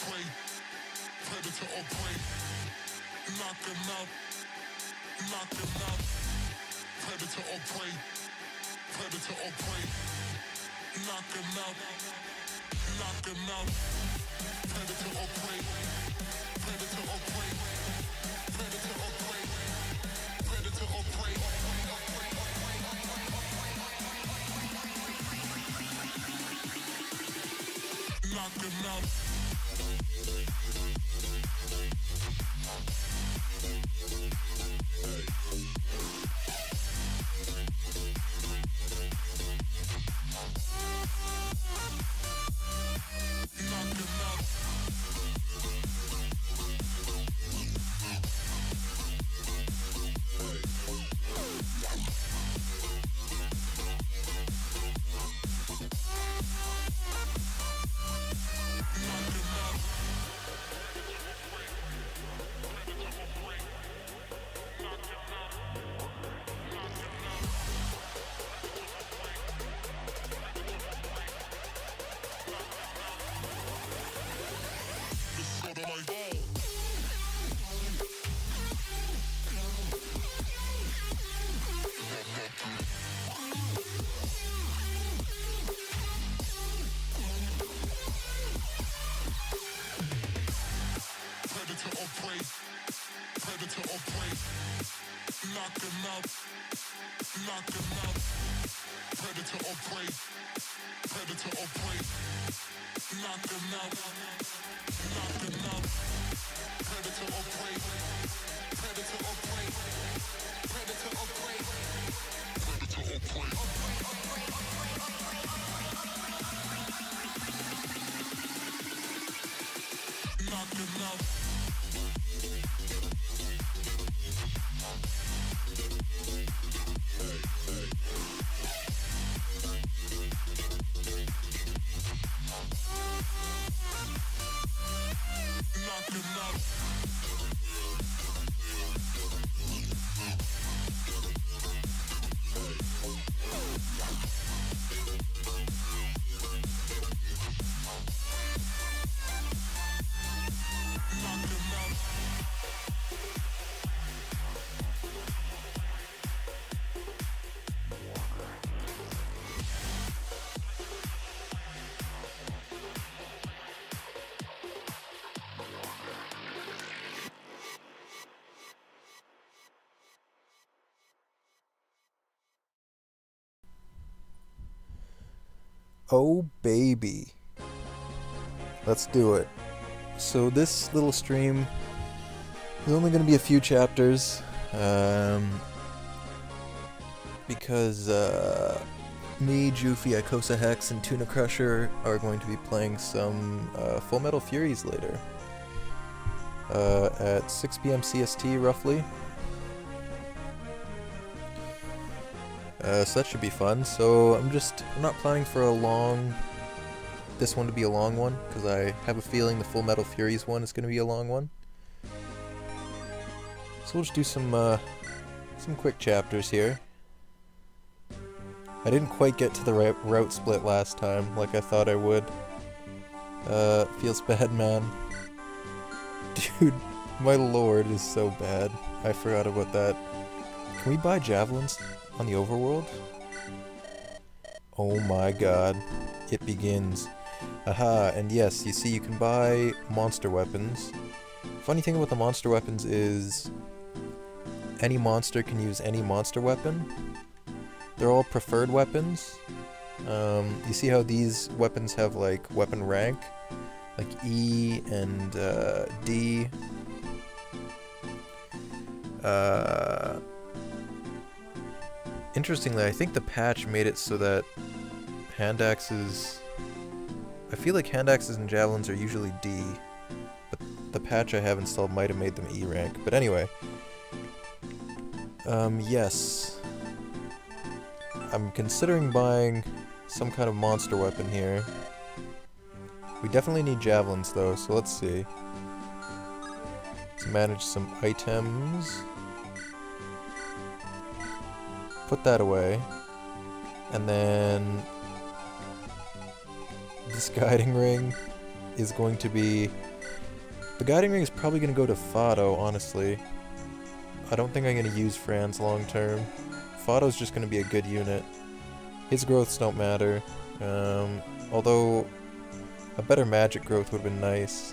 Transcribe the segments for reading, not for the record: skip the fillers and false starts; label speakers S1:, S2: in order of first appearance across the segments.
S1: prey, predator or prey. Knock him out, knock him out. Predator or prey, predator or prey. Knock him out, knock him out. Predator or prey, predator or prey, predator or prey, predator or prey. Knock him out. Predator or prey, knock him out, knock him out. Predator or prey, predator or prey, knock him out, knock him out. Predator or prey, predator or prey, predator or prey, predator or prey. Knock him out.
S2: Oh baby, let's do it. So this little stream is only going to be a few chapters, because me, Joofy, Ikosa Hex, and Tuna Crusher are going to be playing some Full Metal Furies later, at 6 p.m. CST roughly. So that should be fun. So I'm not planning for this one to be a long one, because I have a feeling the Full Metal Furies one is going to be a long one. So we'll just do some quick chapters here. I didn't quite get to the route split last time, like I thought I would. Feels bad, man. Dude, my lord is so bad. I forgot about that. Can we buy javelins on the overworld? Oh my god. It begins. Aha, and yes, you see you can buy monster weapons. Funny thing about the monster weapons is any monster can use any monster weapon. They're all preferred weapons. You see how these weapons have like weapon rank? Like E and D. Interestingly, I think the patch made it so that hand axes... I feel like hand axes and javelins are usually D, but the patch I have installed might have made them E rank. But anyway, yes. I'm considering buying some kind of monster weapon here. We definitely need javelins though, so let's see. Let's manage some items. Put that away. And then this guiding ring is going to be The guiding ring is probably going to go to Fado, honestly. I don't think I'm going to use Franz long term. Fado's just going to be a good unit. His growths don't matter. Although a better magic growth would have been nice.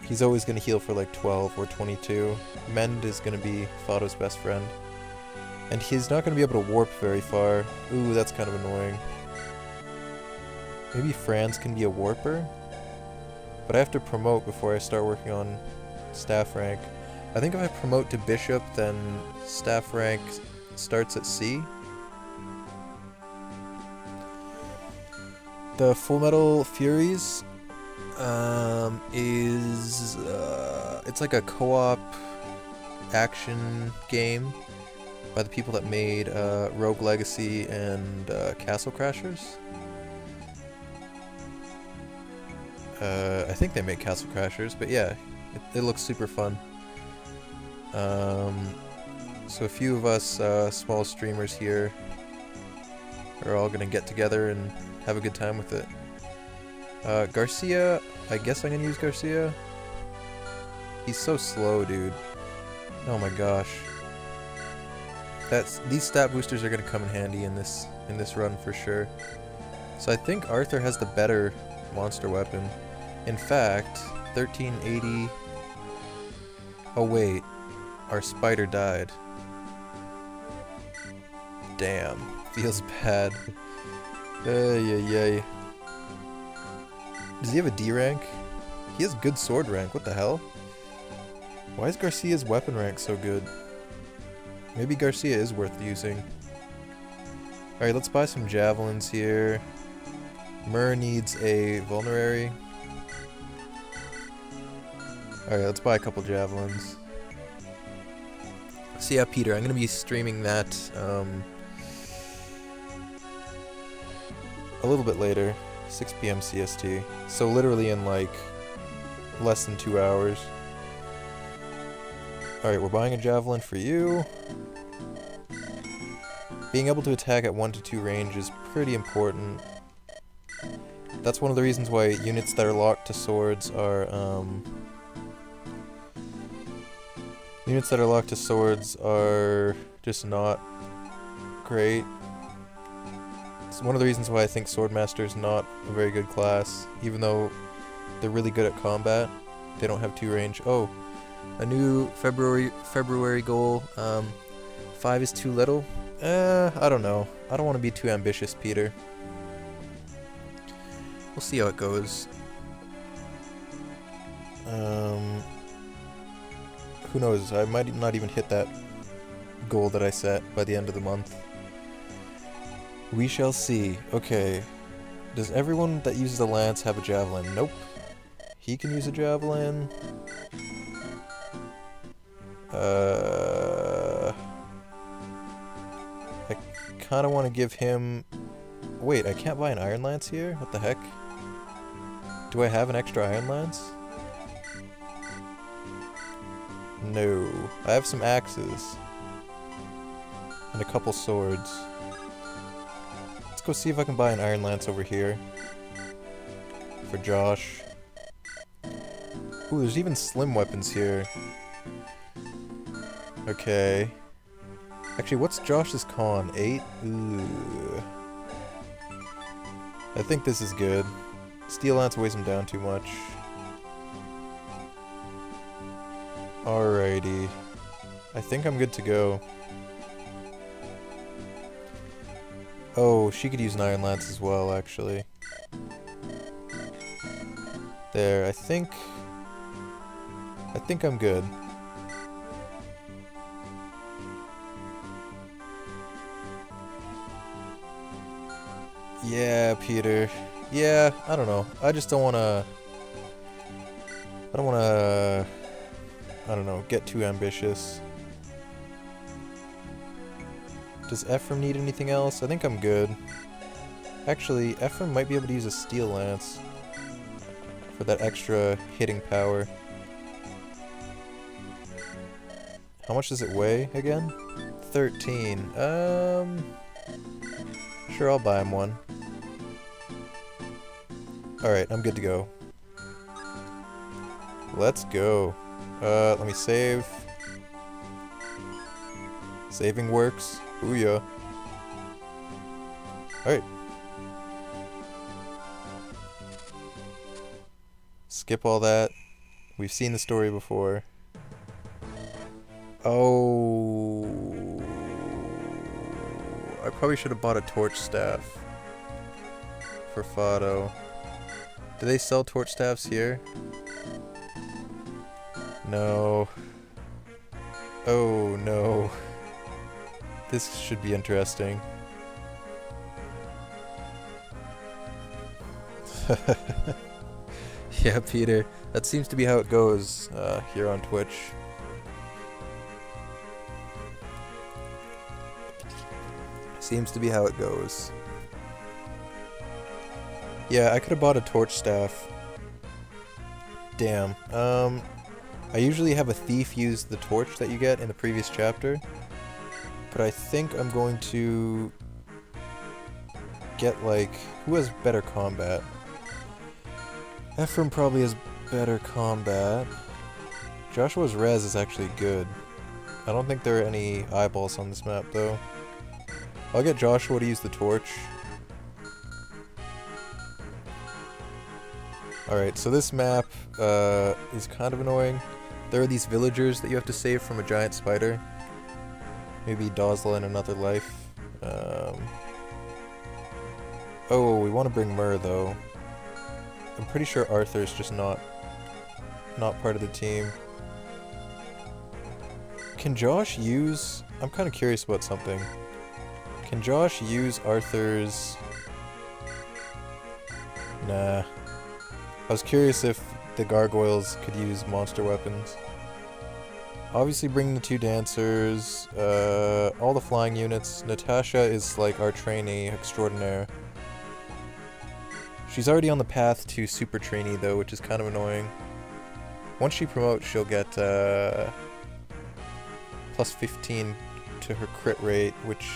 S2: He's always going to heal for like 12 or 22. Mend is going to be Fado's best friend. And he's not going to be able to warp very far. Ooh, that's kind of annoying. Maybe Franz can be a warper? But I have to promote before I start working on staff rank. I think if I promote to Bishop, then staff rank starts at C. The Full Metal Furies is it's like a co-op action game by the people that made Rogue Legacy and Castle Crashers. I think they made Castle Crashers, but yeah, it looks super fun. So a few of us small streamers here are all gonna get together and have a good time with it. Garcia, I guess I'm gonna use Garcia. He's so slow, dude. Oh my gosh. These stat boosters are gonna come in handy in this run for sure. So I think Arthur has the better monster weapon. In fact, 1380. Oh wait, our spider died. Damn, feels bad. Yay. Does he have a D rank? He has good sword rank, what the hell? Why is Garcia's weapon rank so good? Maybe Garcia is worth using. Alright, let's buy some javelins here. Myrrh needs a vulnerary. Alright, let's buy a couple javelins. So yeah, Peter, I'm gonna be streaming that a little bit later, 6 PM CST. So literally in like less than 2 hours. Alright, we're buying a javelin for you. Being able to attack at 1 to 2 range is pretty important. That's one of the reasons why units that are locked to swords are just not great. It's one of the reasons why I think Swordmaster is not a very good class, even though they're really good at combat. They don't have 2 range. Oh, a new February goal. 5 is too little. I don't know. I don't want to be too ambitious, Peter. We'll see how it goes. Who knows? I might not even hit that goal that I set by the end of the month. We shall see. Okay. Does everyone that uses a lance have a javelin? Nope. He can use a javelin. I kind of want to give him... Wait, I can't buy an Iron Lance here? What the heck? Do I have an extra Iron Lance? No. I have some axes. And a couple swords. Let's go see if I can buy an Iron Lance over here. For Josh. Ooh, there's even slim weapons here. Okay. Actually, what's Josh's con? 8? Ooh. I think this is good. Steel Lance weighs him down too much. Alrighty. I think I'm good to go. Oh, she could use an Iron Lance as well, actually. There, I think I'm good. Yeah, Peter. Yeah, I don't know. I just don't wanna... I don't know, get too ambitious. Does Ephraim need anything else? I think I'm good. Actually, Ephraim might be able to use a Steel Lance for that extra hitting power. How much does it weigh again? 13. Sure, I'll buy him one. Alright, I'm good to go. Let's go. Let me save. Saving works. Booyah. Alright. Skip all that. We've seen the story before. Oh. I probably should have bought a torch staff. For Fado. Do they sell torch staffs here? No. Oh no. This should be interesting. Yeah, Peter. That seems to be how it goes here on Twitch. Seems to be how it goes. Yeah, I could have bought a torch staff. Damn. I usually have a thief use the torch that you get in the previous chapter. But I think I'm going to get, like, who has better combat? Ephraim probably has better combat. Joshua's res is actually good. I don't think there are any eyeballs on this map, though. I'll get Joshua to use the torch. Alright, so this map is kind of annoying. There are these villagers that you have to save from a giant spider. Maybe Dozla in another life. Oh, we want to bring Myrrh, though. I'm pretty sure Arthur's just not part of the team. Can Josh use... I'm kind of curious about something. Can Josh use Arthur's... Nah. I was curious if the gargoyles could use monster weapons. Obviously bring the two dancers, all the flying units. Natasha is like our trainee extraordinaire. She's already on the path to super trainee though, which is kind of annoying. Once she promotes, she'll get plus 15 to her crit rate, which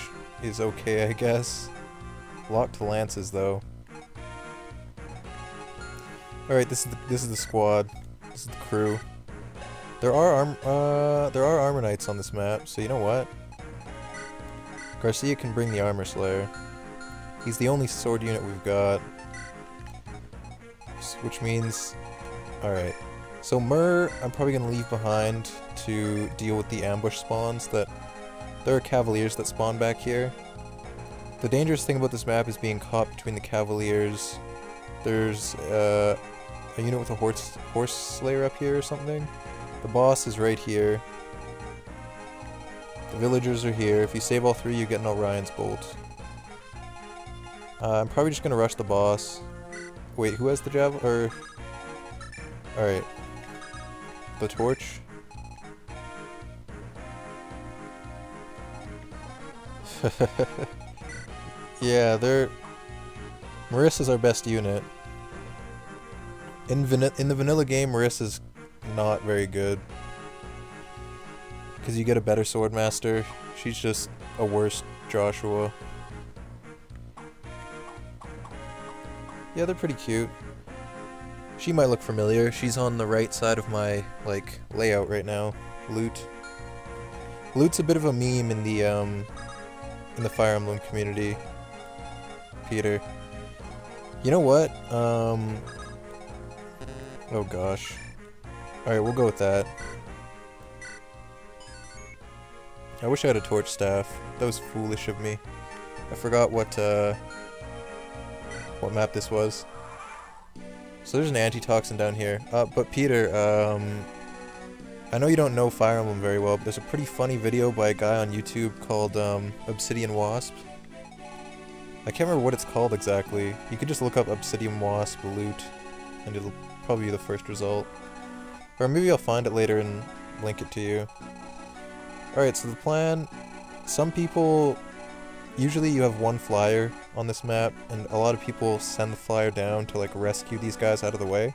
S2: is okay, I guess. Locked to lances though. Alright, this is the squad. This is the crew. There are armor knights on this map, so you know what? Garcia can bring the armor slayer. He's the only sword unit we've got. Which means... Alright. So Myrrh, I'm probably gonna leave behind to deal with the ambush spawns that... There are cavaliers that spawn back here. The dangerous thing about this map is being caught between the cavaliers. There's a unit with a horse slayer up here or something. The boss is right here. The villagers are here. If you save all three, you get an Orion's bolt. I'm probably just gonna rush the boss. Wait, who has the javelin? Alright. The torch. Yeah, Marissa's our best unit. In the vanilla game, Marissa's not very good. Because you get a better swordmaster. She's just a worse Joshua. Yeah, they're pretty cute. She might look familiar. She's on the right side of my, like, layout right now. Loot. Loot's a bit of a meme in the Fire Emblem community. Peter. You know what? Oh gosh. Alright, we'll go with that. I wish I had a torch staff. That was foolish of me. I forgot what map this was. So there's an antitoxin down here. But Peter, I know you don't know Fire Emblem very well, but there's a pretty funny video by a guy on YouTube called Obsidian Wasp. I can't remember what it's called exactly. You could just look up Obsidian Wasp loot, and it'll probably be the first result. Or maybe I'll find it later and link it to you. Alright, so the plan... Some people... Usually you have one flyer on this map, and a lot of people send the flyer down to, like, rescue these guys out of the way.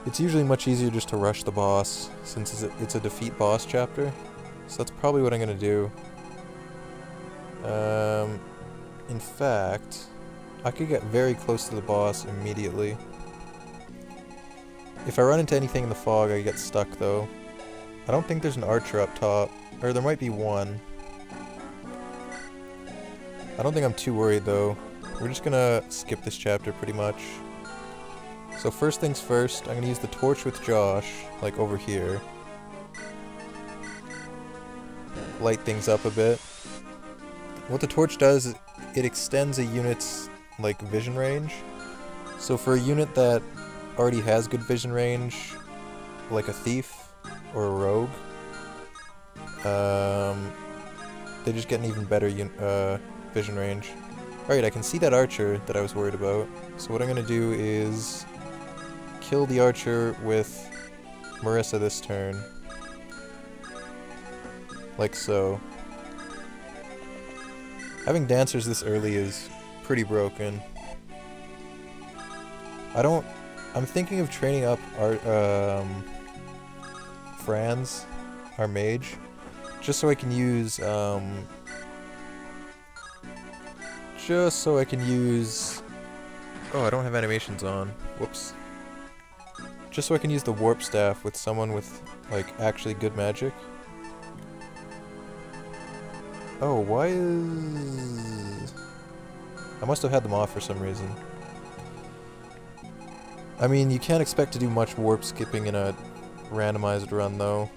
S2: It's usually much easier just to rush the boss, since it's a defeat boss chapter. So that's probably what I'm gonna do. In fact, I could get very close to the boss immediately. If I run into anything in the fog, I get stuck, though. I don't think there's an archer up top. Or there might be one. I don't think I'm too worried, though. We're just gonna skip this chapter, pretty much. So first things first, I'm gonna use the torch with Josh, like over here. Light things up a bit. What the torch does is it extends a unit's, like, vision range. So for a unit that already has good vision range, like a thief or a rogue, they just get an even better vision range. Alright, I can see that archer that I was worried about. So what I'm gonna do is kill the archer with Marissa this turn. Like so. Having dancers this early is pretty broken. I'm thinking of training up our, Franz, our mage, just so I can use, oh, I don't have animations on. Whoops. Just so I can use the warp staff with someone with, like, actually good magic. Oh, why is... I must have had them off for some reason. I mean, you can't expect to do much warp skipping in a randomized run, though.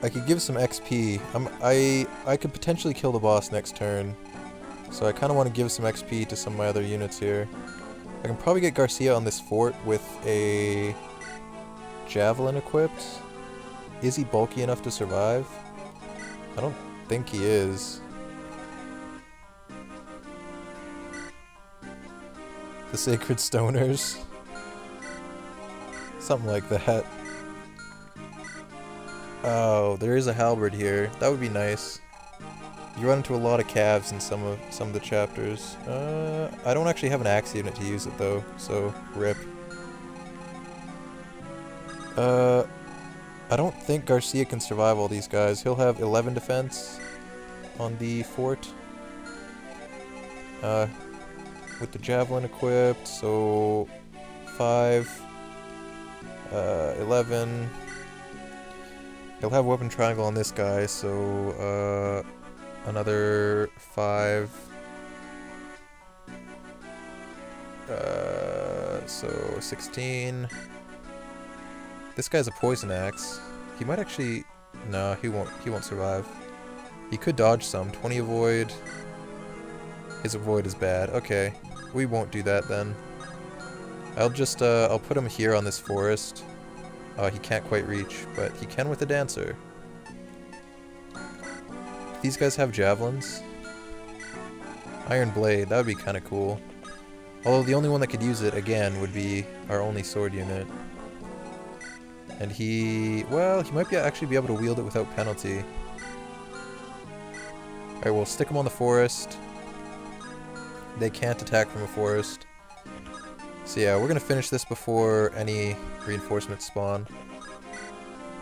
S2: I could give some XP. I could potentially kill the boss next turn. So I kind of want to give some XP to some of my other units here. I can probably get Garcia on this fort with a javelin equipped. Is he bulky enough to survive? I don't think he is. The Sacred Stoners. Something like that. Oh, there is a halberd here. That would be nice. You run into a lot of calves in some of the chapters. I don't actually have an axe unit to use it though, so rip. I don't think Garcia can survive all these guys. He'll have 11 defense on the fort. With the javelin equipped, so 5, 11. He'll have weapon triangle on this guy, so another 5. So 16. This guy's a poison axe. He might actually... No, he won't survive. He could dodge some. 20 avoid. His avoid is bad. Okay. We won't do that then. I'll just, I'll put him here on this forest. He can't quite reach, but he can with a dancer. These guys have javelins. Iron blade, that would be kind of cool. Although the only one that could use it, again, would be our only sword unit. And he... well, he might actually be able to wield it without penalty. Alright, we'll stick him on the forest. They can't attack from a forest. So yeah, we're gonna finish this before any reinforcements spawn.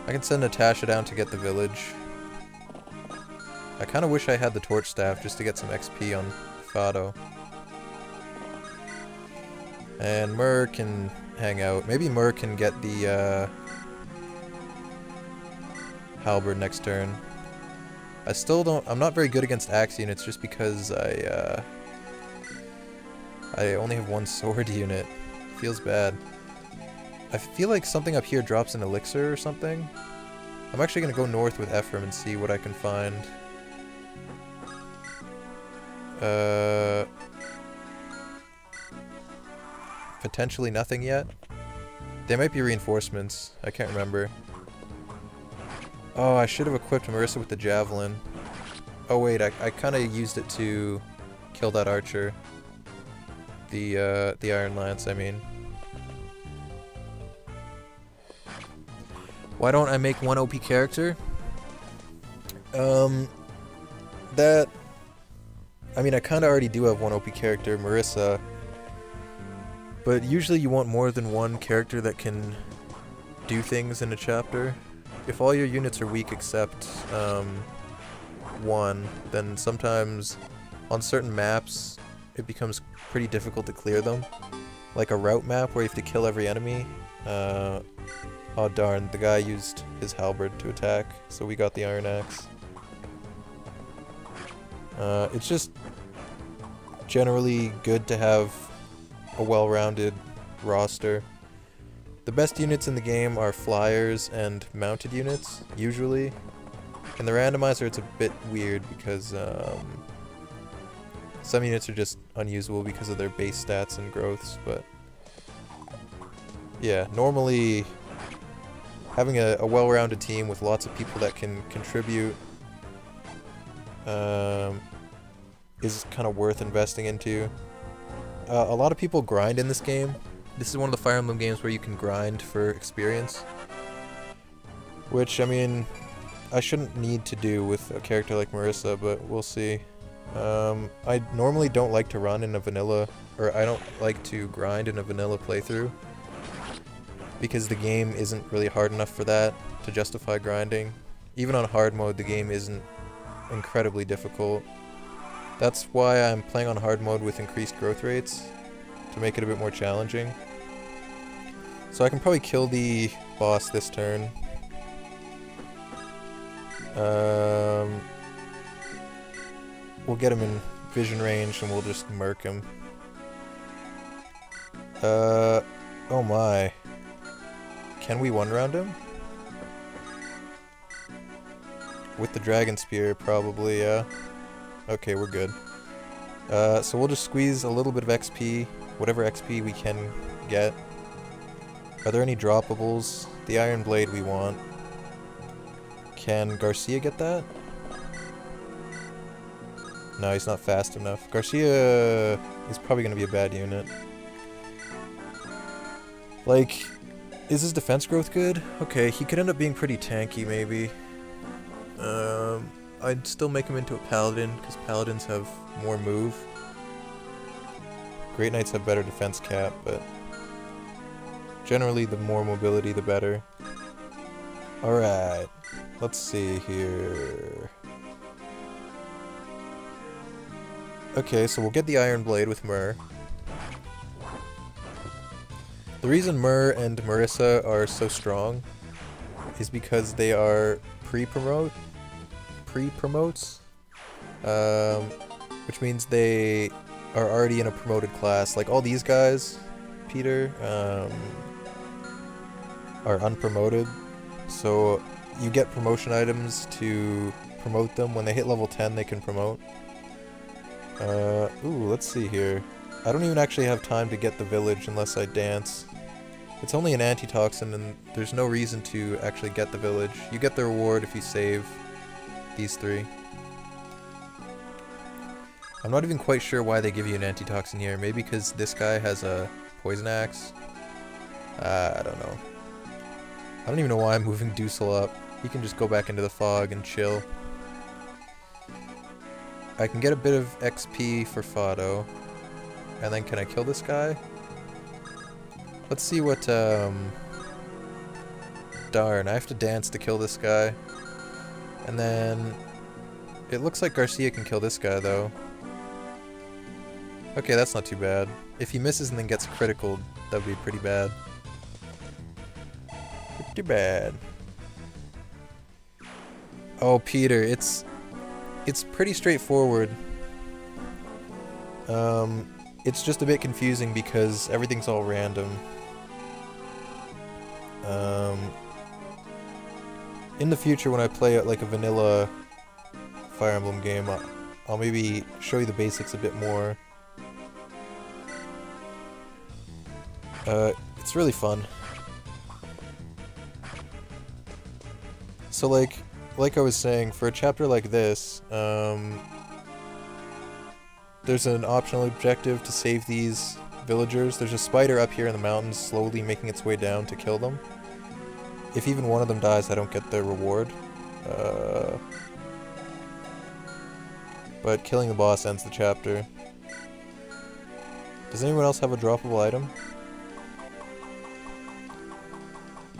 S2: I can send Natasha down to get the village. I kinda wish I had the torch staff just to get some XP on Fado. And Mur can hang out. Maybe Mur can get the halberd next turn. I still don't... I'm not very good against axe units just because I only have one sword unit. Feels bad. I feel like something up here drops an elixir or something. I'm actually gonna go north with Ephraim and see what I can find. Potentially nothing yet. They might be reinforcements. I can't remember. Oh, I should have equipped Marissa with the javelin. Oh wait, I kind of used it to kill that archer. The Iron Lance, I mean. Why don't I make one OP character? I mean, I kind of already do have one OP character, Marissa. But usually you want more than one character that can do things in a chapter. If all your units are weak except one, then sometimes on certain maps it becomes pretty difficult to clear them. like a route map where you have to kill every enemy. Oh darn, the guy used his halberd to attack, so we got the iron axe. It's just generally good to have a well-rounded roster. The best units in the game are flyers and mounted units, usually. In the randomizer it's a bit weird because some units are just unusable because of their base stats and growths, but yeah, normally having a well-rounded team with lots of people that can contribute is kind of worth investing into. A lot of people grind in this game. This is one of the Fire Emblem games where you can grind for experience, which, I mean, I shouldn't need to do with a character like Marissa, but we'll see. I normally don't like to run in a vanilla, or I don't like to grind in a vanilla playthrough, because the game isn't really hard enough for that to justify grinding. Even on hard mode, the game isn't incredibly difficult. That's why I'm playing on hard mode with increased growth rates, to make it a bit more challenging. So I can probably kill the boss this turn. We'll get him in vision range and we'll just murk him. Oh my. Can we one-round him? With the dragon spear, probably, yeah. Okay, we're good. So we'll just squeeze a little bit of XP, whatever XP we can get. Are there any droppables? The iron blade we want. Can Garcia get that? No, he's not fast enough. Garcia is probably going to be a bad unit. Like, is his defense growth good? Okay, he could end up being pretty tanky, maybe. I'd still make him into a paladin, because paladins have more move. Great Knights have better defense cap, but generally the more mobility the better. Alright, let's see here. Okay, so we'll get the Iron Blade with Myrrh. The reason Myrrh and Marissa are so strong is because they are pre-promotes, which means they are already in a promoted class. Like all these guys, Peter, are unpromoted, so you get promotion items to promote them. When they hit level 10, they can promote. Ooh, let's see here. I don't even actually have time to get the village unless I dance. It's only an antitoxin, and there's no reason to actually get the village. You get the reward if you save these three. I'm not even quite sure why they give you an antitoxin here. Maybe because this guy has a poison axe? I don't know. I don't even know why I'm moving Dusel up. He can just go back into the fog and chill. I can get a bit of XP for Fado. And then can I kill this guy? Let's see what, darn, I have to dance to kill this guy. And then it looks like Garcia can kill this guy, though. Okay, that's not too bad. If he misses and then gets critical, that would be pretty bad. Pretty bad. Oh, Peter, it's pretty straightforward. It's just a bit confusing because everything's all random. In the future, when I play like a vanilla Fire Emblem game, I'll maybe show you the basics a bit more. It's really fun. So like I was saying, for a chapter like this, there's an optional objective to save these villagers. There's a spider up here in the mountains slowly making its way down to kill them. If even one of them dies, I don't get the reward. But killing the boss ends the chapter. Does anyone else have a droppable item?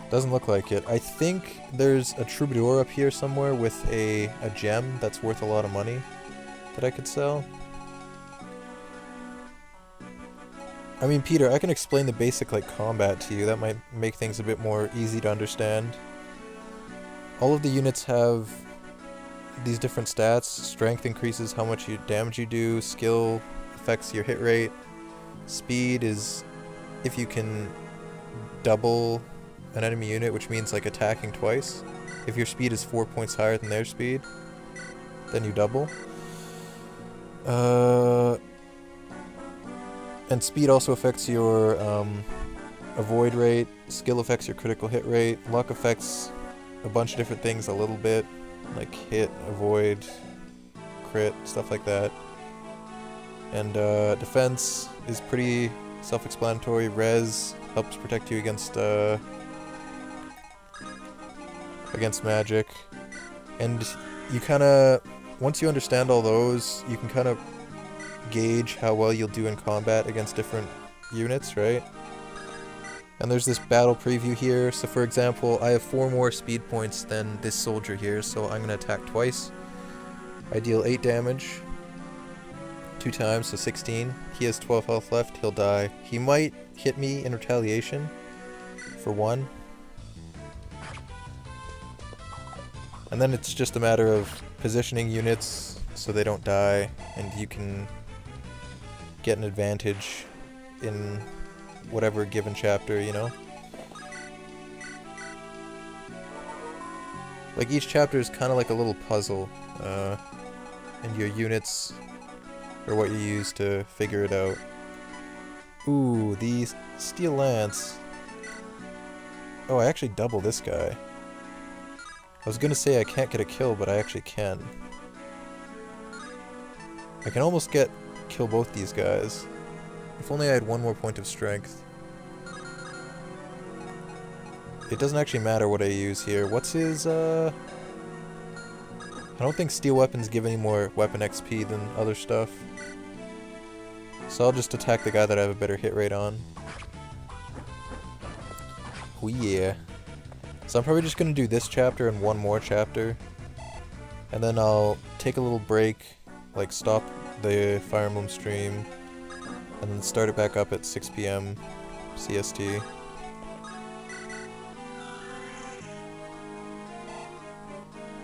S2: Doesn't look like it. I think there's a troubadour up here somewhere with a gem that's worth a lot of money that I could sell. I mean, Peter, I can explain the basic, like, combat to you. That might make things a bit more easy to understand. All of the units have these different stats. Strength increases how much damage you do. Skill affects your hit rate. Speed is if you can double an enemy unit, which means, like, attacking twice. If your speed is 4 points higher than their speed, then you double. And speed also affects your avoid rate. Skill affects your critical hit rate. Luck affects a bunch of different things a little bit, like hit, avoid, crit, stuff like that. And defense is pretty self-explanatory. Res helps protect you against magic. And you kind of, once you understand all those, you can kind of gauge how well you'll do in combat against different units, right? And there's this battle preview here. So for example, I have 4 more speed points than this soldier here, so I'm going to attack twice. I deal 8 damage 2 times, so 16. He has 12 health left, he'll die. He might hit me in retaliation for 1. And then it's just a matter of positioning units so they don't die, and you can get an advantage in whatever given chapter, you know? Like, each chapter is kind of like a little puzzle, and your units are what you use to figure it out. Ooh, the Steel Lance. Oh, I actually double this guy. I was gonna say I can't get a kill, but I actually can. I can almost kill both these guys. If only I had 1 more point of strength. It doesn't actually matter what I use here. What's his, I don't think steel weapons give any more weapon XP than other stuff. So I'll just attack the guy that I have a better hit rate on. Oh yeah. So I'm probably just gonna do this chapter and 1 more chapter. And then I'll take a little break, like stop the Fire Emblem stream, and then start it back up at 6 PM CST.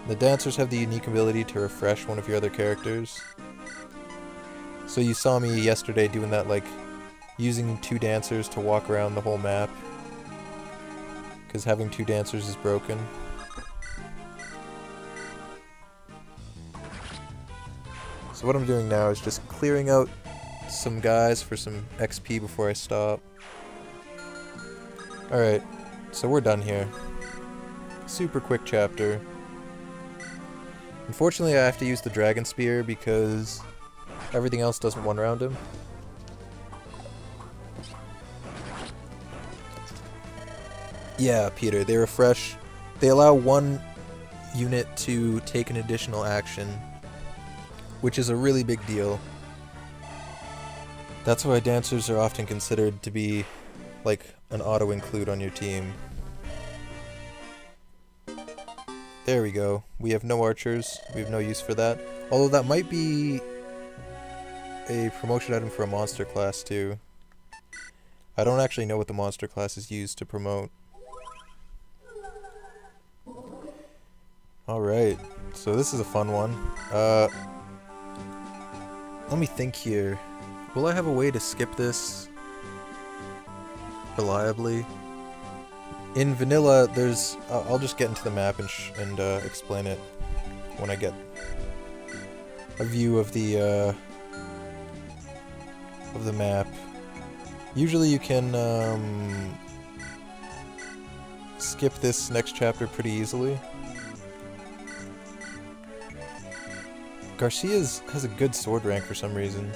S2: The dancers have the unique ability to refresh one of your other characters. So you saw me yesterday doing that, like, using 2 dancers to walk around the whole map. Because having 2 dancers is broken. So what I'm doing now is just clearing out some guys for some XP before I stop. Alright, so we're done here. Super quick chapter. Unfortunately, I have to use the Dragon Spear because everything else doesn't one-round him. Yeah, Peter, they refresh. They allow 1 unit to take an additional action, which is a really big deal. That's why dancers are often considered to be like an auto-include on your team. There we go. We have no archers. We have no use for that. Although that might be a promotion item for a monster class too. I don't actually know what the monster class is used to promote. Alright, so this is a fun one. Let me think here. Will I have a way to skip this reliably? In vanilla, there's... I'll just get into the map and explain it when I get a view of the map. Usually you can skip this next chapter pretty easily. Garcia has a good sword rank for some reason.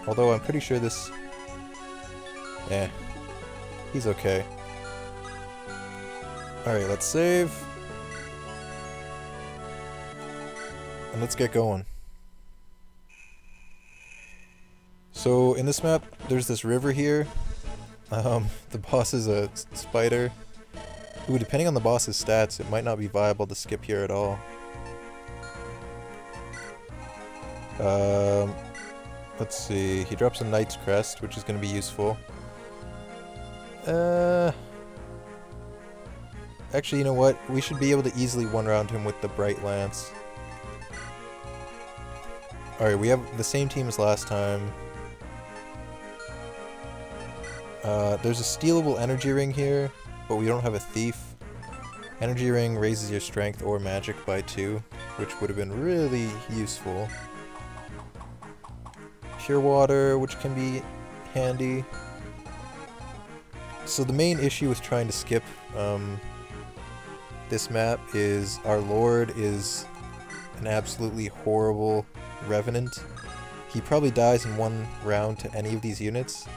S2: Although I'm pretty sure this... he's okay. Alright, let's save. And let's get going. So, in this map, there's this river here. The boss is a spider. Ooh, depending on the boss's stats, it might not be viable to skip here at all. Let's see. He drops a Knight's Crest, which is going to be useful. Actually, you know what? We should be able to easily one-round him with the Bright Lance. Alright, we have the same team as last time. There's a stealable energy ring here, but we don't have a thief. Energy ring raises your strength or magic by 2, which would have been really useful. Pure water, which can be handy. So the main issue with trying to skip this map is our Lord is an absolutely horrible Revenant. He probably dies in one round to any of these units.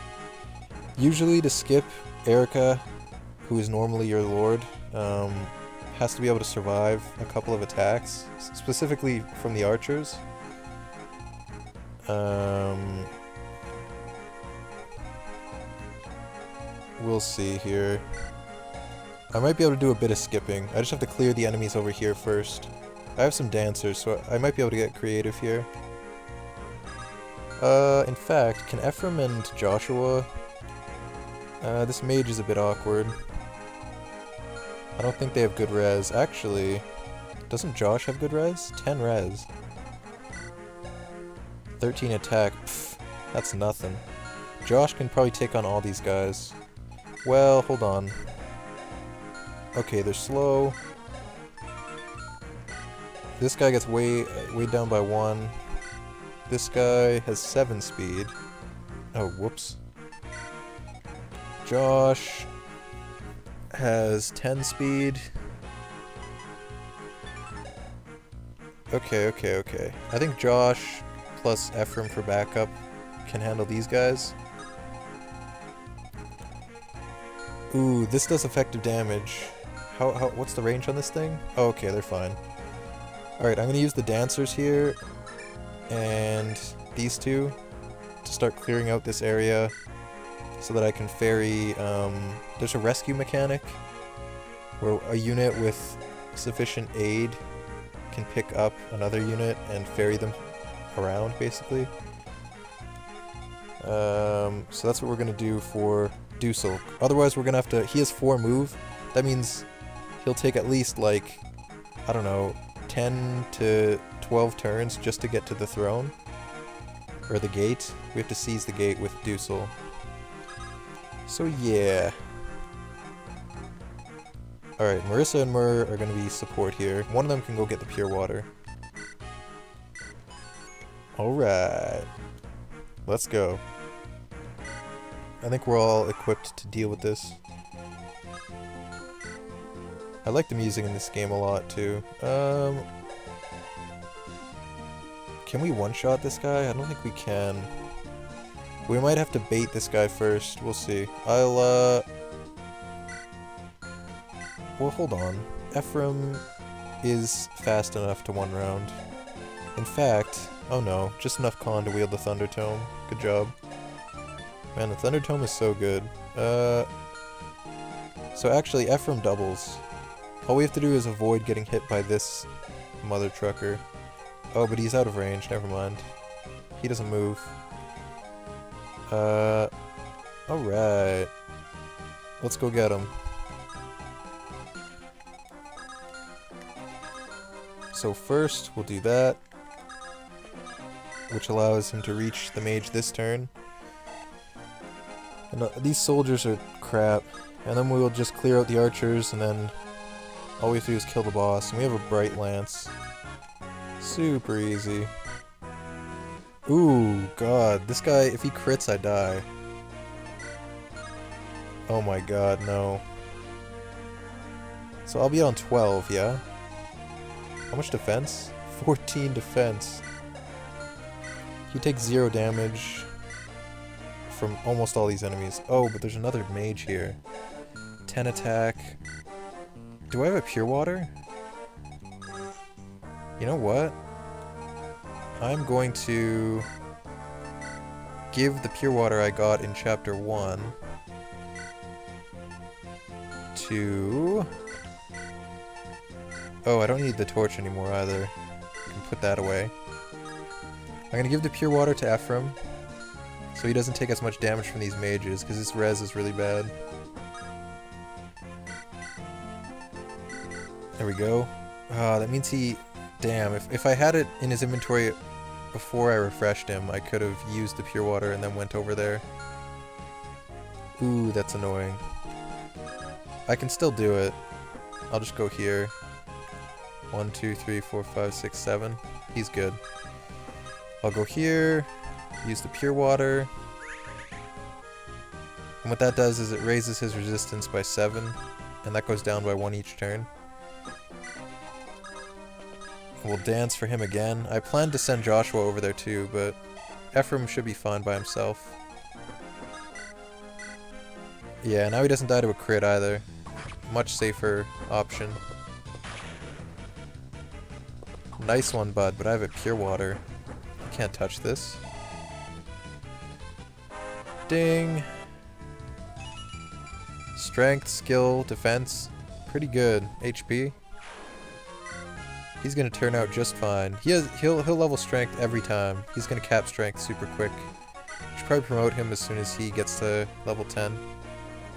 S2: Usually to skip, Erica, who is normally your Lord, has to be able to survive a couple of attacks, specifically from the archers. We'll see here. I might be able to do a bit of skipping. I just have to clear the enemies over here first. I have some dancers, so I might be able to get creative here. In fact, can Ephraim and Joshua... this mage is a bit awkward. I don't think they have good res. Actually, doesn't Josh have good res? 10 res. 13 attack. Pfft, that's nothing. Josh can probably take on all these guys. Well, hold on. Okay, they're slow. This guy gets way down by 1. This guy has 7 speed. Oh, whoops. Josh has 10 speed. Okay. I think Josh plus Ephraim for backup can handle these guys. Ooh, this does effective damage. What's the range on this thing? Oh, okay, they're fine. Alright, I'm gonna use the dancers here and these two to start clearing out this area so that I can ferry, there's a rescue mechanic where a unit with sufficient aid can pick up another unit and ferry them around, basically. So that's what we're gonna do for Dusel. Otherwise we're gonna have to, he has 4 move, that means he'll take at least like, I don't know, 10 to 12 turns just to get to the throne. Or the gate. We have to seize the gate with Dusel. So yeah. Alright, Marissa and Mur are going to be support here. One of them can go get the pure water. Alright. Let's go. I think we're all equipped to deal with this. I like the music in this game a lot too. Can we one-shot this guy? I don't think we can. We might have to bait this guy first. We'll see. Well, hold on. Ephraim is fast enough to one round. In fact, oh no, just enough con to wield the Thunder Tome. Good job. Man, the Thunder Tome is so good. So actually, Ephraim doubles. All we have to do is avoid getting hit by this mother trucker. Oh, but he's out of range, never mind. He doesn't move. Alright. Let's go get him. So first, we'll do that, which allows him to reach the mage this turn. And these soldiers are crap. And then we'll just clear out the archers, and then all we have to do is kill the boss. And we have a Bright Lance. Super easy. Ooh, god. This guy, if he crits, I die. Oh my god, no. So I'll be on 12, yeah? How much defense? 14 defense. He takes 0 damage from almost all these enemies. Oh, but there's another mage here. 10 attack. Do I have a pure water? You know what? I'm going to give the pure water I got in chapter 1 to... Oh, I don't need the torch anymore either. I can put that away. I'm gonna give the pure water to Ephraim. so he doesn't take as much damage from these mages, because his res is really bad. There we go. That means he... Damn, if I had it in his inventory before I refreshed him, I could have used the pure water and then went over there. Ooh, that's annoying. I can still do it. I'll just go here. 1, 2, 3, 4, 5, 6, 7. He's good. I'll go here, use the pure water. And what that does is it raises his resistance by 7, and that goes down by 1 each turn. We'll dance for him again. I planned to send Joshua over there too, but Ephraim should be fine by himself. Yeah, now he doesn't die to a crit either. Much safer option. Nice one, bud, but I have a pure water. I can't touch this. Ding! Strength, skill, defense. Pretty good. HP. He's gonna turn out just fine. He'll level strength every time. He's gonna cap strength super quick. Should probably promote him as soon as he gets to level 10.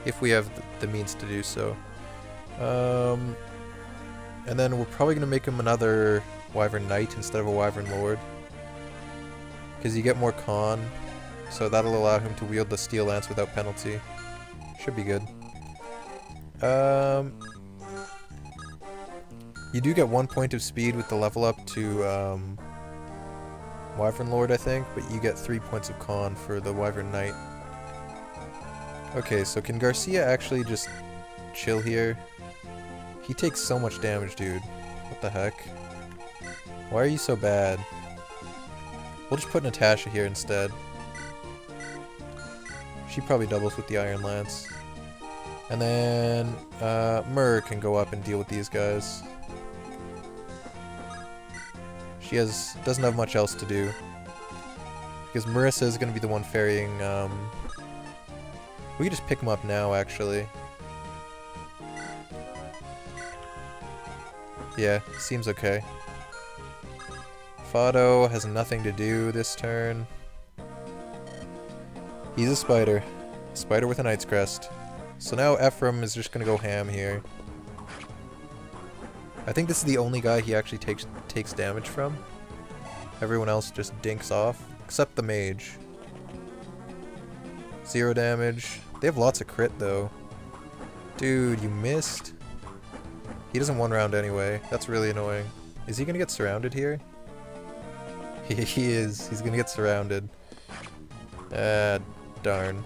S2: If we have the means to do so. And then we're probably gonna make him another Wyvern Knight instead of a Wyvern Lord. Because you get more con, so that'll allow him to wield the Steel Lance without penalty. Should be good. You do get 1 point of speed with the level up to Wyvern Lord, I think, but you get 3 points of con for the Wyvern Knight. Okay, so can Garcia actually just chill here? He takes so much damage, dude. What the heck? Why are you so bad? We'll just put Natasha here instead. She probably doubles with the Iron Lance. And then Myrrh can go up and deal with these guys. She doesn't have much else to do. Because Marissa is going to be the one ferrying... We can just pick him up now, actually. Yeah, seems okay. Fado has nothing to do this turn. He's a spider. Spider with a Knight's Crest. So now Ephraim is just going to go ham here. I think this is the only guy he actually takes damage from. Everyone else just dinks off. Except the mage. 0 damage. They have lots of crit though. Dude, you missed. He doesn't one round anyway. That's really annoying. Is he gonna get surrounded here? He is. He's gonna get surrounded. Darn.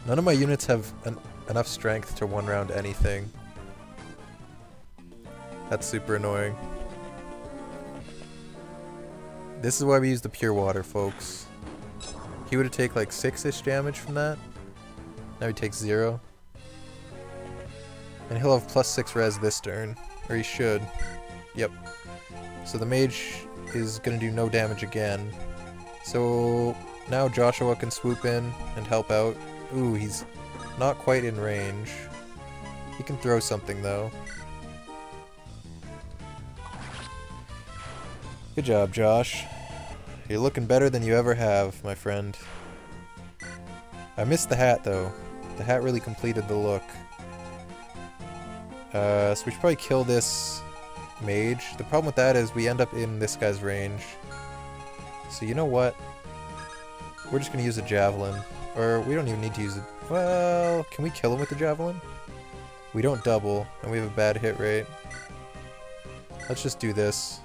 S2: None of my units have enough strength to one round anything. That's super annoying. This is why we use the pure water, folks. He would have taken like 6-ish damage from that. Now he takes 0. And he'll have +6 res this turn. Or he should. Yep. So the mage is going to do no damage again. So now Joshua can swoop in and help out. Ooh, he's not quite in range. He can throw something though. Good job, Josh. You're looking better than you ever have, my friend. I missed the hat though. The hat really completed the look. So we should probably kill this mage. The problem with that is we end up in this guy's range. So you know what? We're just gonna use a javelin. Or we don't even need to use it. Well, can we kill him with the javelin? We don't double, and we have a bad hit rate. Let's just do this.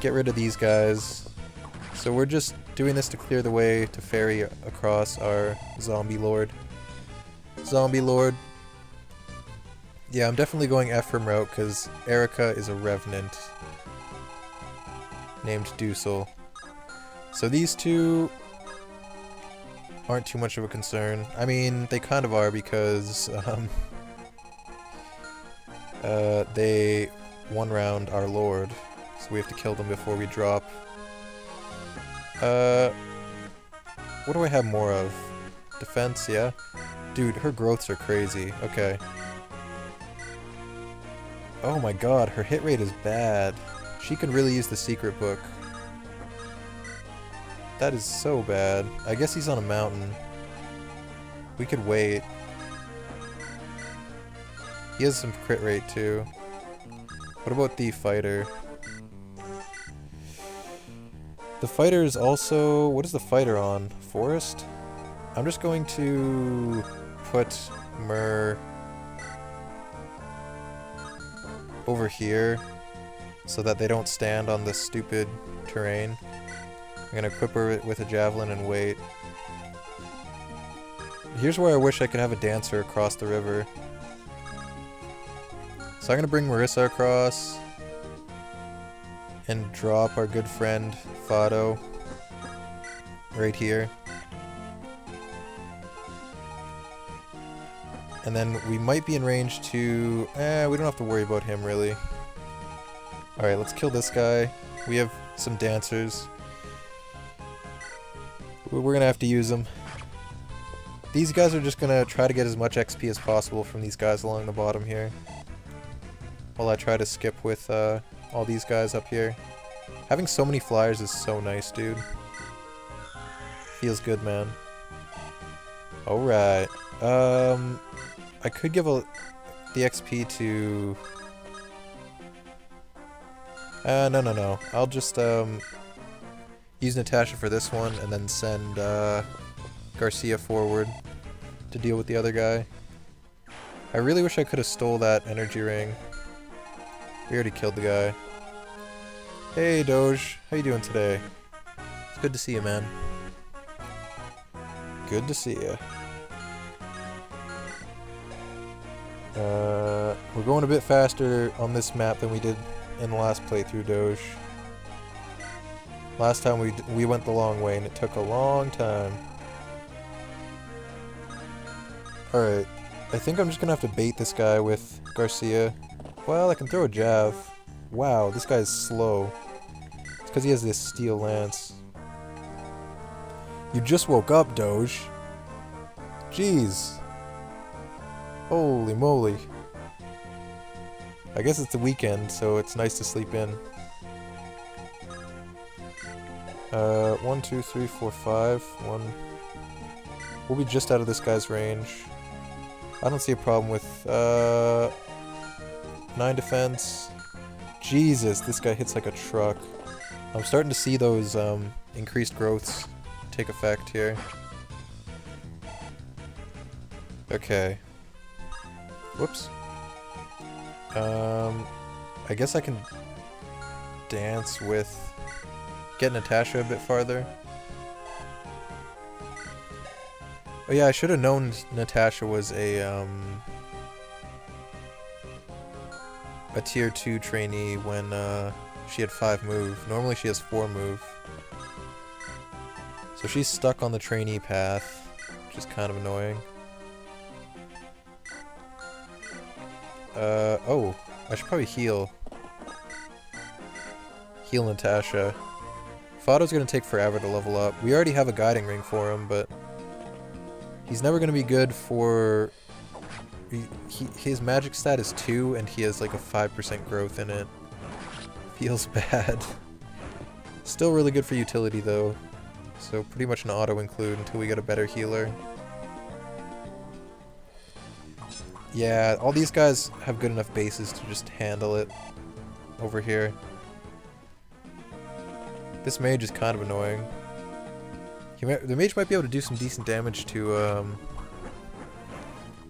S2: Get rid of these guys. So we're just doing this to clear the way to ferry across our zombie lord. Zombie lord. Yeah, I'm definitely going Ephraim route because Erica is a revenant named Dusel. So these two aren't too much of a concern. I mean, they kind of are because they one round our lord. So we have to kill them before we drop. What do I have more of? Defense, yeah? Dude, her growths are crazy. Okay. Oh my god, her hit rate is bad. She can really use the secret book. That is so bad. I guess he's on a mountain. We could wait. He has some crit rate too. What about the fighter? The fighter is also... What is the fighter on? Forest? I'm just going to put Myrrh over here so that they don't stand on this stupid terrain. I'm gonna equip her with a javelin and wait. Here's where I wish I could have a dancer across the river. So I'm gonna bring Marissa across and drop our good friend Fado right here. And then we might be in range to... we don't have to worry about him really. Alright, let's kill this guy. We have some dancers. We're gonna have to use them. These guys are just gonna try to get as much XP as possible from these guys along the bottom here. While I try to skip with all these guys up here. Having so many flyers is so nice, dude. Feels good, man. Alright. I could give the XP to... no. I'll just use Natasha for this one and then send Garcia forward to deal with the other guy. I really wish I could have stole that energy ring. We already killed the guy. Hey Doge, how you doing today? It's good to see you, man. Good to see you. We're going a bit faster on this map than we did in the last playthrough, Doge. Last time we went the long way and it took a long time. Alright, I think I'm just gonna have to bait this guy with Garcia. Well, I can throw a jav. Wow, this guy's slow. It's because he has this steel lance. You just woke up, Doge. Jeez. Holy moly. I guess it's the weekend, so it's nice to sleep in. 1, 2, 3, 4, 5. 1. We'll be just out of this guy's range. I don't see a problem with 9 defense. Jesus, this guy hits like a truck. I'm starting to see those increased growths take effect here. Okay. Whoops. I guess I can dance with... Get Natasha a bit farther. Oh yeah, I should have known Natasha was a tier 2 trainee when she had 5 move. Normally she has 4 move. So she's stuck on the trainee path, which is kind of annoying. Oh, I should probably heal. Heal Natasha. Fado's gonna take forever to level up. We already have a guiding ring for him, but he's never gonna be good for... his magic stat is 2, and he has like a 5% growth in it. Feels bad. Still really good for utility though, so pretty much an auto include until we get a better healer. Yeah, all these guys have good enough bases to just handle it over here. This mage is kind of annoying. The mage might be able to do some decent damage to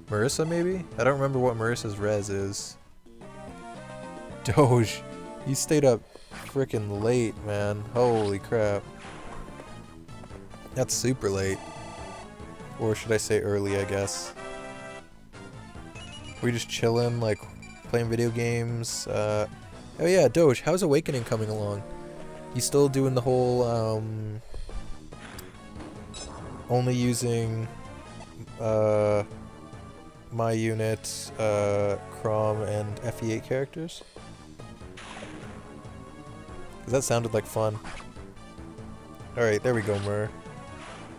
S2: Marissa, maybe? I don't remember what Marissa's res is. Doge, you stayed up frickin' late, man. Holy crap. That's super late. Or should I say early, I guess. We just chillin', like, playing video games. Oh yeah, Doge, how's Awakening coming along? You still doing the whole, only using, my unit, Crom, and FE8 characters? Cause that sounded like fun. Alright, there we go, Myrrh.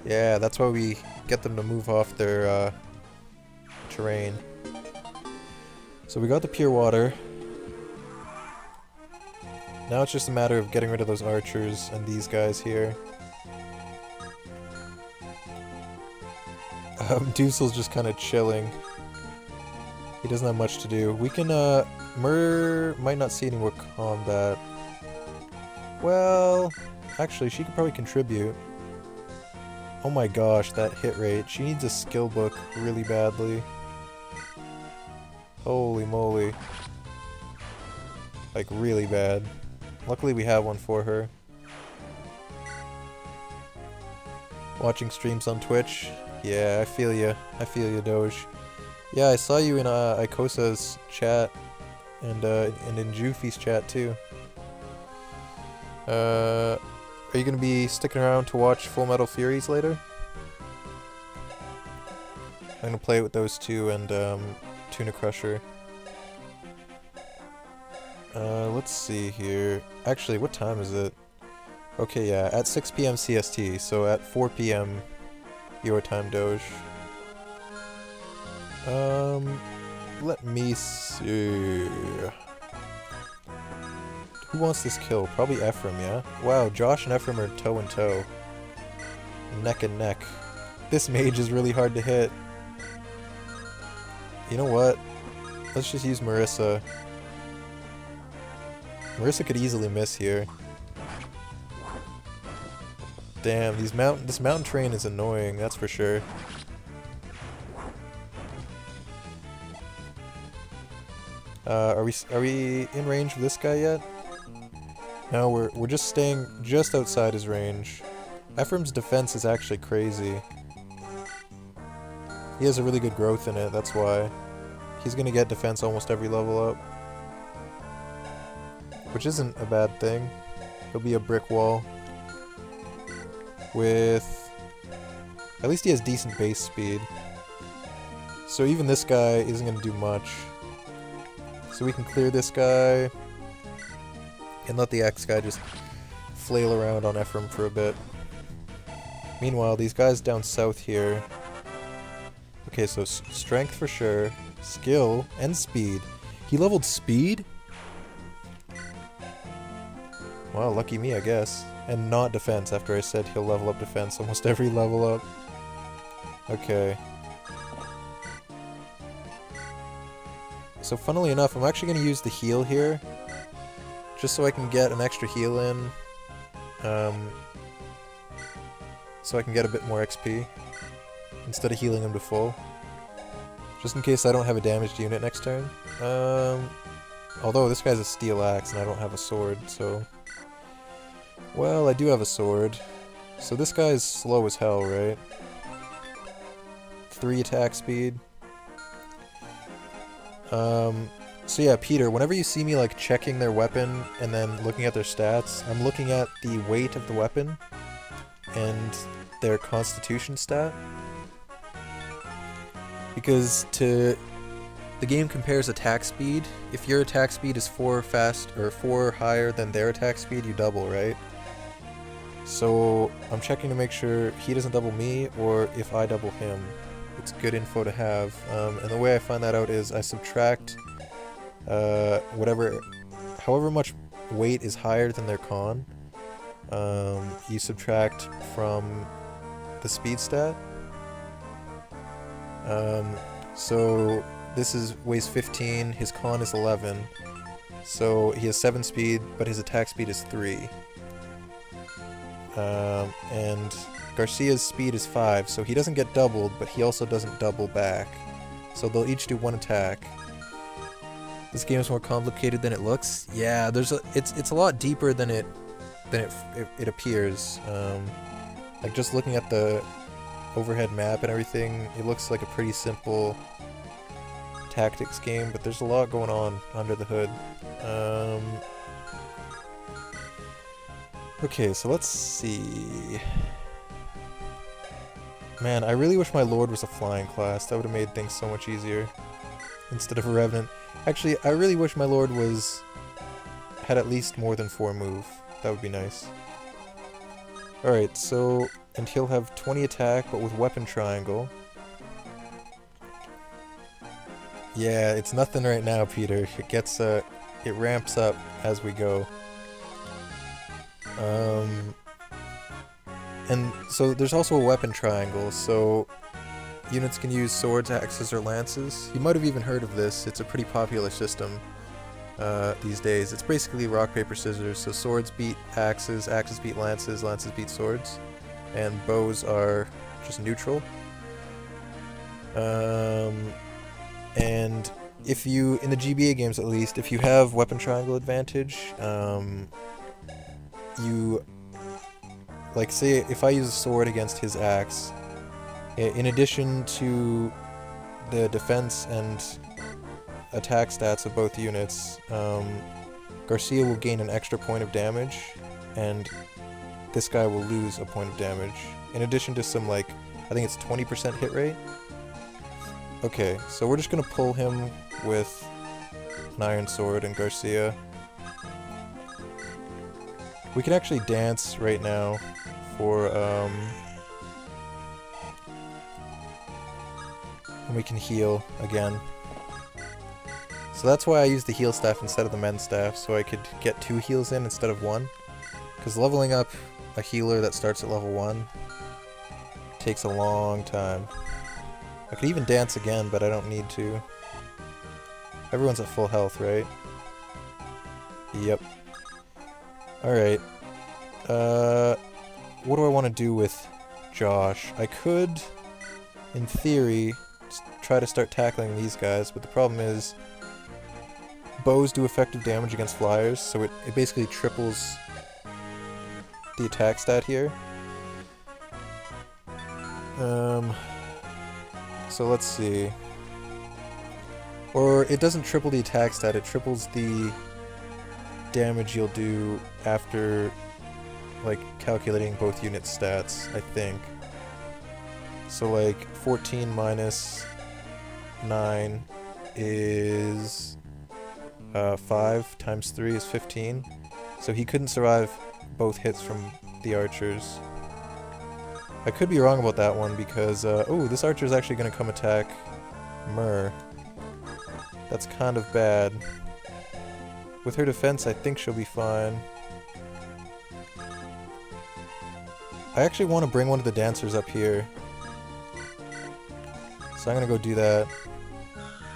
S2: Yeah, that's why we get them to move off their, terrain. So we got the pure water. Now it's just a matter of getting rid of those archers and these guys here. Deucel's just kind of chilling. He doesn't have much to do. We can, Murr might not see any more combat. Well, actually, she could probably contribute. Oh my gosh, that hit rate. She needs a skill book really badly. Holy moly. Like, really bad. Luckily we have one for her. Watching streams on Twitch? Yeah, I feel ya. I feel ya, Doge. Yeah, I saw you in Ikosa's chat, and in Juffy's chat too. Are you gonna be sticking around to watch Full Metal Furies later? I'm gonna play with those two and Tuna Crusher. Let's see here. Actually, what time is it? Okay, yeah, at 6 PM CST, so at 4 PM your time, Doge. Let me see. Who wants this kill? Probably Ephraim, yeah? Wow, Josh and Ephraim are toe and toe. Neck and neck. This mage is really hard to hit. You know what? Let's just use Marissa. Marissa could easily miss here. Damn, this mountain train is annoying, that's for sure. Are we in range of this guy yet? No, we're just staying just outside his range. Ephraim's defense is actually crazy. He has a really good growth in it, that's why. He's gonna get defense almost every level up. Which isn't a bad thing. He'll be a brick wall. With... At least he has decent base speed. So even this guy isn't gonna do much. So we can clear this guy. And let the X guy just flail around on Ephraim for a bit. Meanwhile, these guys down south here... Okay, so strength for sure, skill, and speed. He leveled speed? Well, lucky me, I guess. And not defense, after I said he'll level up defense almost every level up. Okay. So funnily enough, I'm actually going to use the heal here. Just so I can get an extra heal in. So I can get a bit more XP. Instead of healing him to full. Just in case I don't have a damaged unit next turn. Although this guy's a steel axe and I don't have a sword, so... Well, I do have a sword. So this guy's slow as hell, right? 3 attack speed. So yeah, Peter, whenever you see me like checking their weapon and then looking at their stats, I'm looking at the weight of the weapon and their constitution stat. Because the game compares attack speed. If your attack speed is 4 higher than their attack speed, you double, right? So I'm checking to make sure he doesn't double me, or if I double him. It's good info to have. And the way I find that out is I subtract however much weight is higher than their con. You subtract from the speed stat. So this weighs 15, his con is 11, so he has 7 speed, but his attack speed is 3. And Garcia's speed is 5, so he doesn't get doubled, but he also doesn't double back. So they'll each do 1 attack. This game is more complicated than it looks. Yeah, it's a lot deeper than it appears. Like just looking at the overhead map and everything, it looks like a pretty simple tactics game, but there's a lot going on under the hood. Okay, so let's see. Man, I really wish my Lord was a flying class. That would have made things so much easier. Instead of a Revenant. Actually, I really wish my Lord had at least more than 4 move. That would be nice. Alright, so... And he'll have 20 attack, but with weapon triangle. Yeah, it's nothing right now, Peter. It ramps up as we go. And so there's also a weapon triangle, so units can use swords, axes, or lances. You might have even heard of this. It's a pretty popular system these days. It's basically rock, paper, scissors. So swords beat axes, axes beat lances, lances beat swords, and bows are just neutral. And if you, in the GBA games at least, if you have weapon triangle advantage, you, like say if I use a sword against his axe, in addition to the defense and attack stats of both units, Garcia will gain an extra point of damage, and this guy will lose a point of damage, in addition to some, like, I think it's 20% hit rate. Okay, so we're just gonna pull him with an iron sword and Garcia. We can actually dance right now for, and we can heal again. So that's why I used the heal staff instead of the mend staff, so I could get 2 heals in instead of 1. Because leveling up a healer that starts at level 1 takes a long time. I could even dance again, but I don't need to. Everyone's at full health, right? Yep. Alright. What do I want to do with Josh? I could, in theory, try to start tackling these guys, but the problem is bows do effective damage against flyers, so it basically triples the attack stat here. So let's see. Or it doesn't triple the attack stat, it triples the damage you'll do after, like, calculating both unit stats, I think. So, like, 14 minus 9 is 5 times 3 is 15. So he couldn't survive both hits from the archers. I could be wrong about that one because, oh, this archer is actually going to come attack Myr. That's kind of bad. With her defense, I think she'll be fine. I actually want to bring one of the dancers up here. So I'm going to go do that.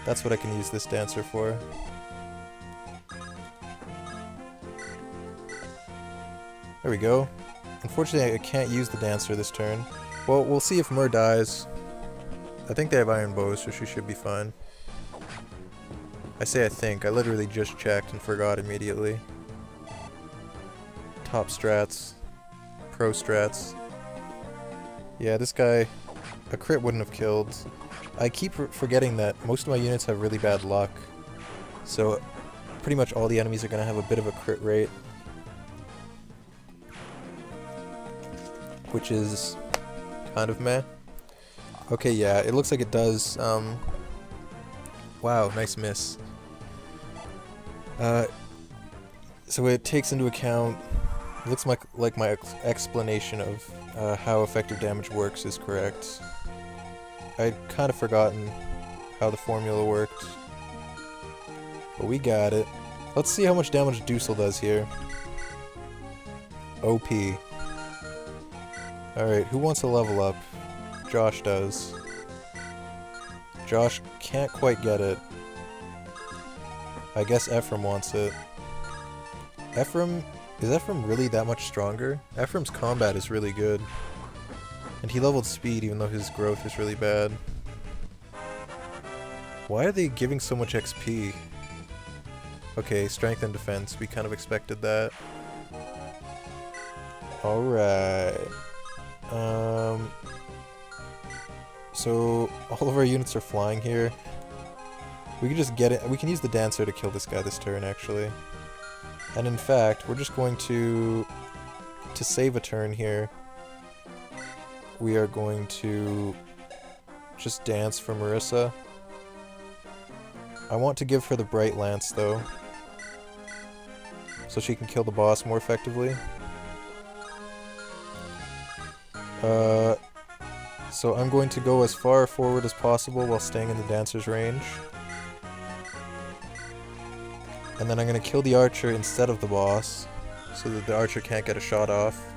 S2: That's what I can use this dancer for. There we go. Unfortunately, I can't use the dancer this turn. Well, we'll see if Myr dies. I think they have iron bows, so she should be fine. I say I think. I literally just checked and forgot immediately. Top strats. Pro strats. Yeah, this guy, a crit wouldn't have killed. I keep forgetting that most of my units have really bad luck. So, pretty much all the enemies are going to have a bit of a crit rate. Which is kind of meh. Okay, yeah, it looks like it does. Wow, nice miss. So it takes into account, it looks like my explanation of how effective damage works is correct. I'd kind of forgotten how the formula worked. But we got it. Let's see how much damage Dusel does here. OP. Alright, who wants to level up? Josh does. Josh can't quite get it. I guess Ephraim wants it. Ephraim... Is Ephraim really that much stronger? Ephraim's combat is really good. And he leveled speed even though his growth is really bad. Why are they giving so much XP? Okay, strength and defense. We kind of expected that. Alright. So all of our units are flying here. We can just get it. We can use the dancer to kill this guy this turn, actually. And in fact, we're just going to save a turn here. We are going to just dance for Marissa. I want to give her the Bright Lance, though, so she can kill the boss more effectively. So I'm going to go as far forward as possible while staying in the dancer's range. And then I'm going to kill the archer instead of the boss, so that the archer can't get a shot off.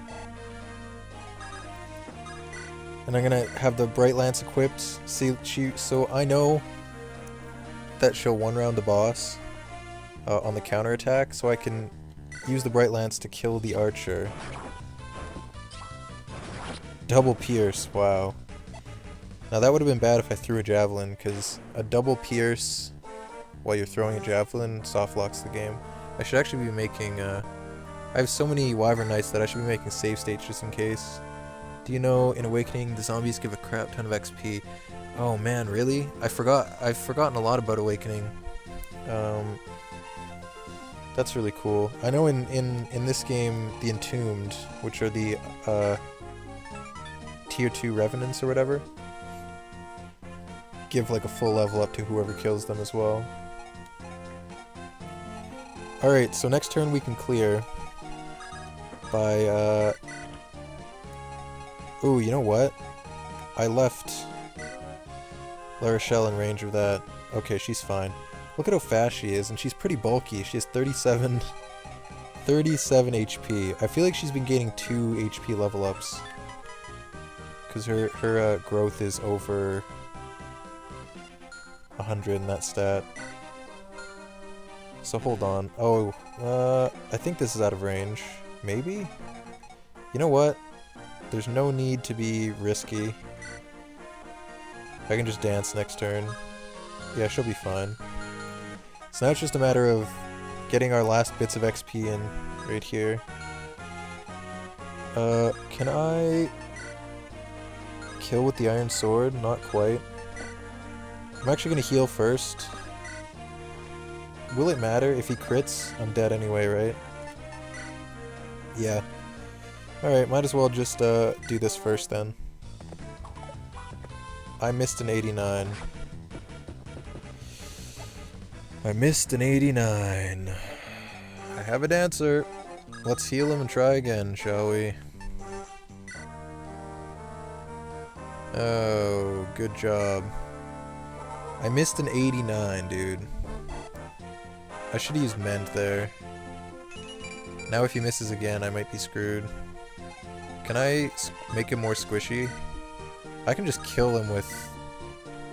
S2: And I'm gonna have the Bright Lance equipped. So I know that she'll one-round the boss on the counterattack, so I can use the Bright Lance to kill the archer. Double pierce, wow. Now that would have been bad if I threw a javelin, because a double pierce while you're throwing a javelin soft locks the game. I should actually be making, I have so many Wyvern Knights that I should be making save states just in case. Do you know, in Awakening, the zombies give a crap ton of XP? Oh man, really? I've forgotten a lot about Awakening. That's really cool. I know in this game, the Entombed, which are the tier 2 Revenants or whatever, give like a full level up to whoever kills them as well. Alright, so next turn we can clear by, ooh, you know what? I left La Rochelle in range of that. Okay, she's fine. Look at how fast she is, and she's pretty bulky. She has 37 HP. I feel like she's been gaining 2 HP level ups. Because her growth is over 100 in that stat. So hold on. Oh, I think this is out of range. Maybe? You know what? There's no need to be risky. I can just dance next turn. Yeah, she'll be fine. So now it's just a matter of getting our last bits of XP in right here. Can I kill with the Iron Sword? Not quite. I'm actually gonna heal first. Will it matter if he crits? I'm dead anyway, right? Yeah. Alright, might as well just do this first then. I missed an 89. I missed an 89. I have a dancer. Let's heal him and try again, shall we? Oh, good job. I missed an 89, dude. I should have used Mend there. Now if he misses again, I might be screwed. Can I make him more squishy? I can just kill him with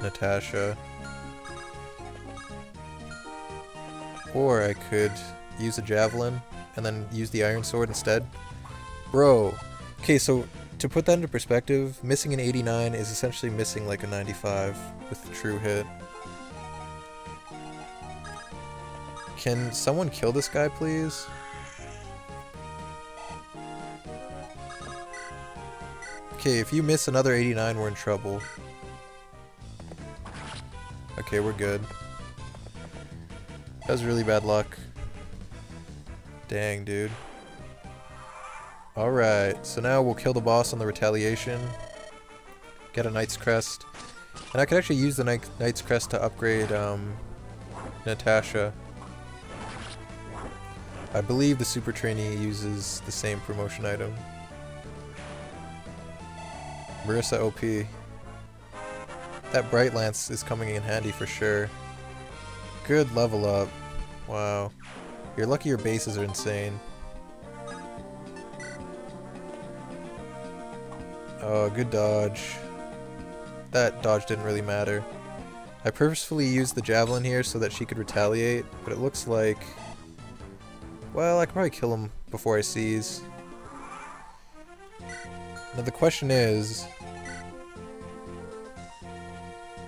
S2: Natasha. Or I could use a javelin and then use the Iron Sword instead. Bro. Okay, so to put that into perspective, missing an 89 is essentially missing like a 95 with the true hit. Can someone kill this guy, please? Okay, if you miss another 89, we're in trouble. Okay, we're good. That was really bad luck. Dang, dude. Alright, so now we'll kill the boss on the retaliation. Get a Knight's Crest. And I could actually use the Knight's Crest to upgrade Natasha. I believe the Super Trainee uses the same promotion item. Marissa OP. That Bright Lance is coming in handy for sure. Good level up. Wow. You're lucky your bases are insane. Oh, good dodge. That dodge didn't really matter. I purposefully used the javelin here so that she could retaliate, but it looks like... Well, I can probably kill him before I seize. Now the question is...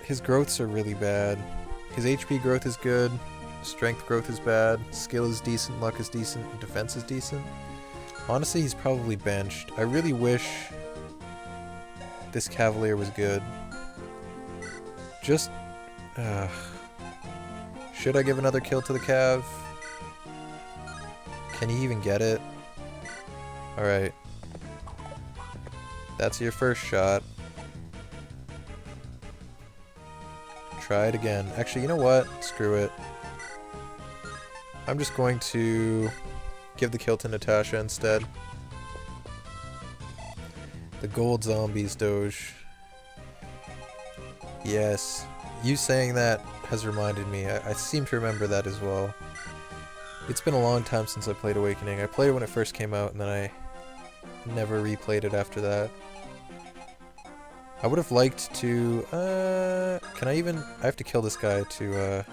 S2: His growths are really bad. His HP growth is good, strength growth is bad, skill is decent, luck is decent, and defense is decent. Honestly, he's probably benched. I really wish this Cavalier was good. Just... should I give another kill to the Cav? Can he even get it? Alright. That's your first shot. Try it again. Actually, you know what? Screw it. I'm just going to give the kill to Natasha instead. The gold zombies, Doge. Yes. You saying that has reminded me. I seem to remember that as well. It's been a long time since I played Awakening. I played it when it first came out, and then I never replayed it after that. I would have liked to, can I even, I have to kill this guy to,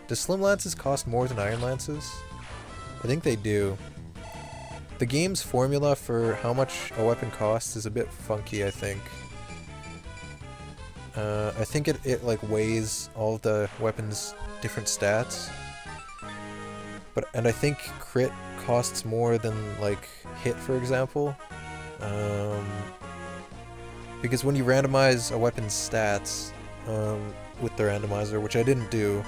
S2: does Slim Lances cost more than Iron Lances? I think they do. The game's formula for how much a weapon costs is a bit funky, I think. I think it like weighs all of the weapons' different stats. And I think crit costs more than like hit, for example. Because when you randomize a weapon's stats with the randomizer, which I didn't do,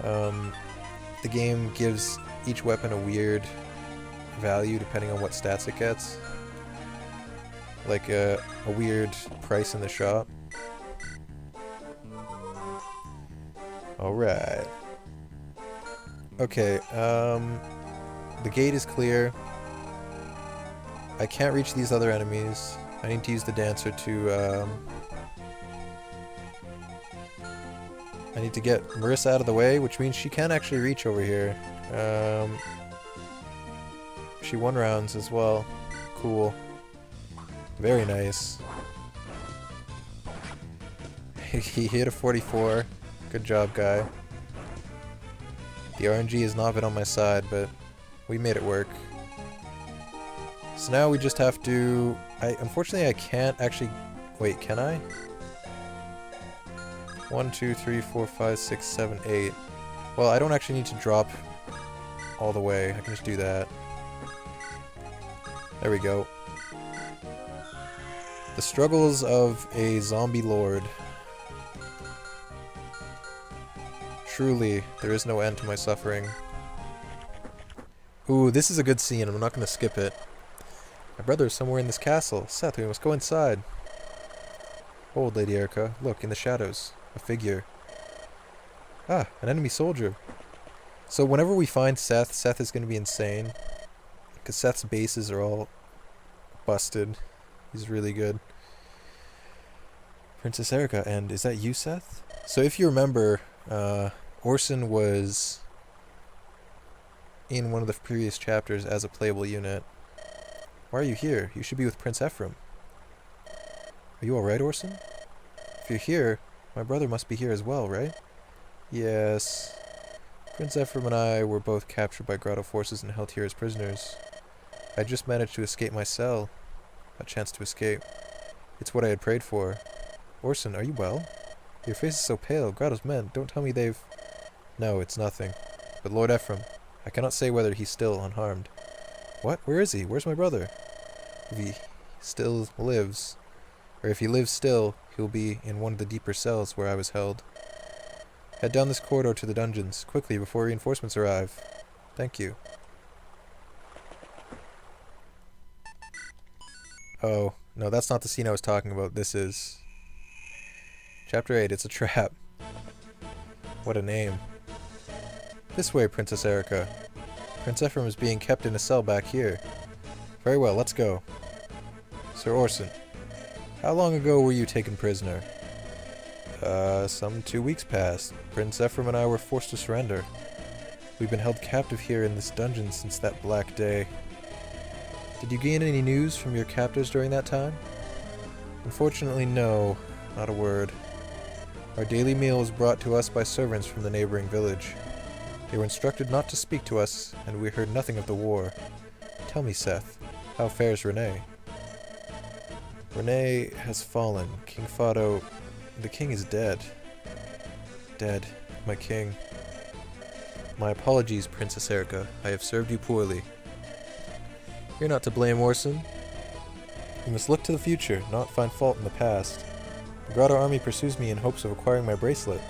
S2: the game gives each weapon a weird value depending on what stats it gets. Like a weird price in the shop. Alright. Okay, the gate is clear. I can't reach these other enemies. I need to use the dancer to, I need to get Marissa out of the way, which means she can actually reach over here. She won rounds as well. Cool. Very nice. He hit a 44. Good job, guy. The RNG has not been on my side, but we made it work. So now we just have to... Unfortunately, I can't actually... Wait, can I? 1, 2, 3, 4, 5, 6, 7, 8. Well, I don't actually need to drop all the way. I can just do that. There we go. The struggles of a zombie lord. Truly, there is no end to my suffering. Ooh, this is a good scene. I'm not going to skip it. My brother is somewhere in this castle. Seth, we must go inside. Hold, Lady Erica. Look, in the shadows. A figure. Ah, an enemy soldier. So whenever we find Seth, Seth is going to be insane. Because Seth's bases are all busted. He's really good. Princess Erica, and is that you, Seth? So if you remember, Orson was in one of the previous chapters as a playable unit. Why are you here? You should be with Prince Ephraim. Are you alright, Orson? If you're here, my brother must be here as well, right? Yes. Prince Ephraim and I were both captured by Grotto forces and held here as prisoners. I just managed to escape my cell. A chance to escape. It's what I had prayed for. Orson, are you well? Your face is so pale. Grotto's men. Don't tell me they've... No, it's nothing. But Lord Ephraim, I cannot say whether he's still unharmed. What? Where is he? Where's my brother? If he still lives, or if he lives still, he'll be in one of the deeper cells where I was held. Head down this corridor to the dungeons, quickly, before reinforcements arrive. Thank you. Oh, no, that's not the scene I was talking about. This is... Chapter 8, it's a trap. What a name. This way, Princess Erica. Prince Ephraim is being kept in a cell back here. Very well, let's go. Sir Orson, how long ago were you taken prisoner? Some 2 weeks past. Prince Ephraim and I were forced to surrender. We've been held captive here in this dungeon since that black day. Did you gain any news from your captors during that time? Unfortunately, no. Not a word. Our daily meal was brought to us by servants from the neighboring village. They were instructed not to speak to us, and we heard nothing of the war. Tell me, Seth, how fares Renee? Renee has fallen. King Fado... The king is dead. Dead. My king. My apologies, Princess Erica. I have served you poorly. You're not to blame, Orson. We must look to the future, not find fault in the past. The Grotto army pursues me in hopes of acquiring my bracelet.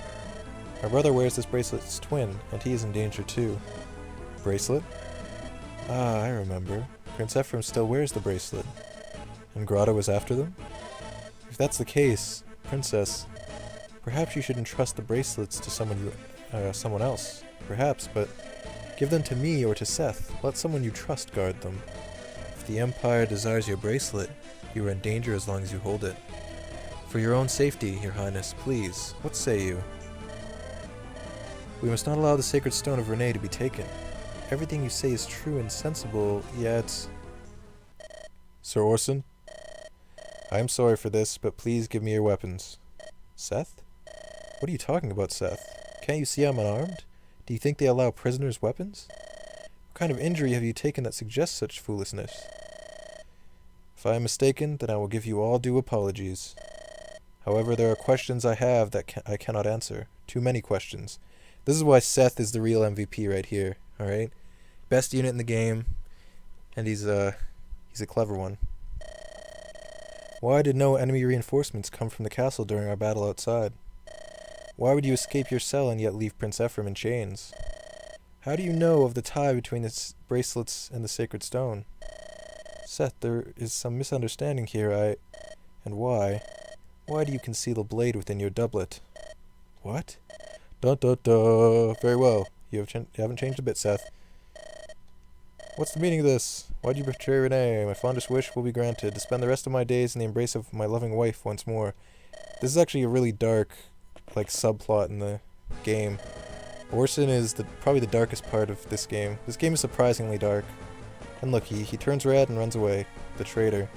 S2: My brother wears this bracelet's twin, and he is in danger too. Bracelet? Ah, I remember. Prince Ephraim still wears the bracelet. And Grotto is after them? If that's the case, Princess, perhaps you should entrust the bracelets to someone else. Perhaps, but give them to me or to Seth. Let someone you trust guard them. If the Empire desires your bracelet, you are in danger as long as you hold it. For your own safety, Your Highness, please, what say you? We must not allow the sacred stone of Renee to be taken. Everything you say is true and sensible, yet... Sir Orson? I'm sorry for this, but please give me your weapons. Seth? What are you talking about, Seth? Can't you see I'm unarmed? Do you think they allow prisoners weapons? What kind of injury have you taken that suggests such foolishness? If I am mistaken, then I will give you all due apologies. However, there are questions I have that I cannot answer. Too many questions. This is why Seth is the real MVP right here, alright? Best unit in the game, and he's a clever one. Why did no enemy reinforcements come from the castle during our battle outside? Why would you escape your cell and yet leave Prince Ephraim in chains? How do you know of the tie between its bracelets and the sacred stone? Seth, there is some misunderstanding here. And why? Why do you conceal a blade within your doublet? What? Dun dun dun. Very well. You haven't changed a bit, Seth. What's the meaning of this? Why do you betray Renee? My fondest wish will be granted, to spend the rest of my days in the embrace of my loving wife once more. This is actually a really dark, like, subplot in the game. Orson is probably the darkest part of this game. This game is surprisingly dark. And look, he turns red and runs away. The traitor.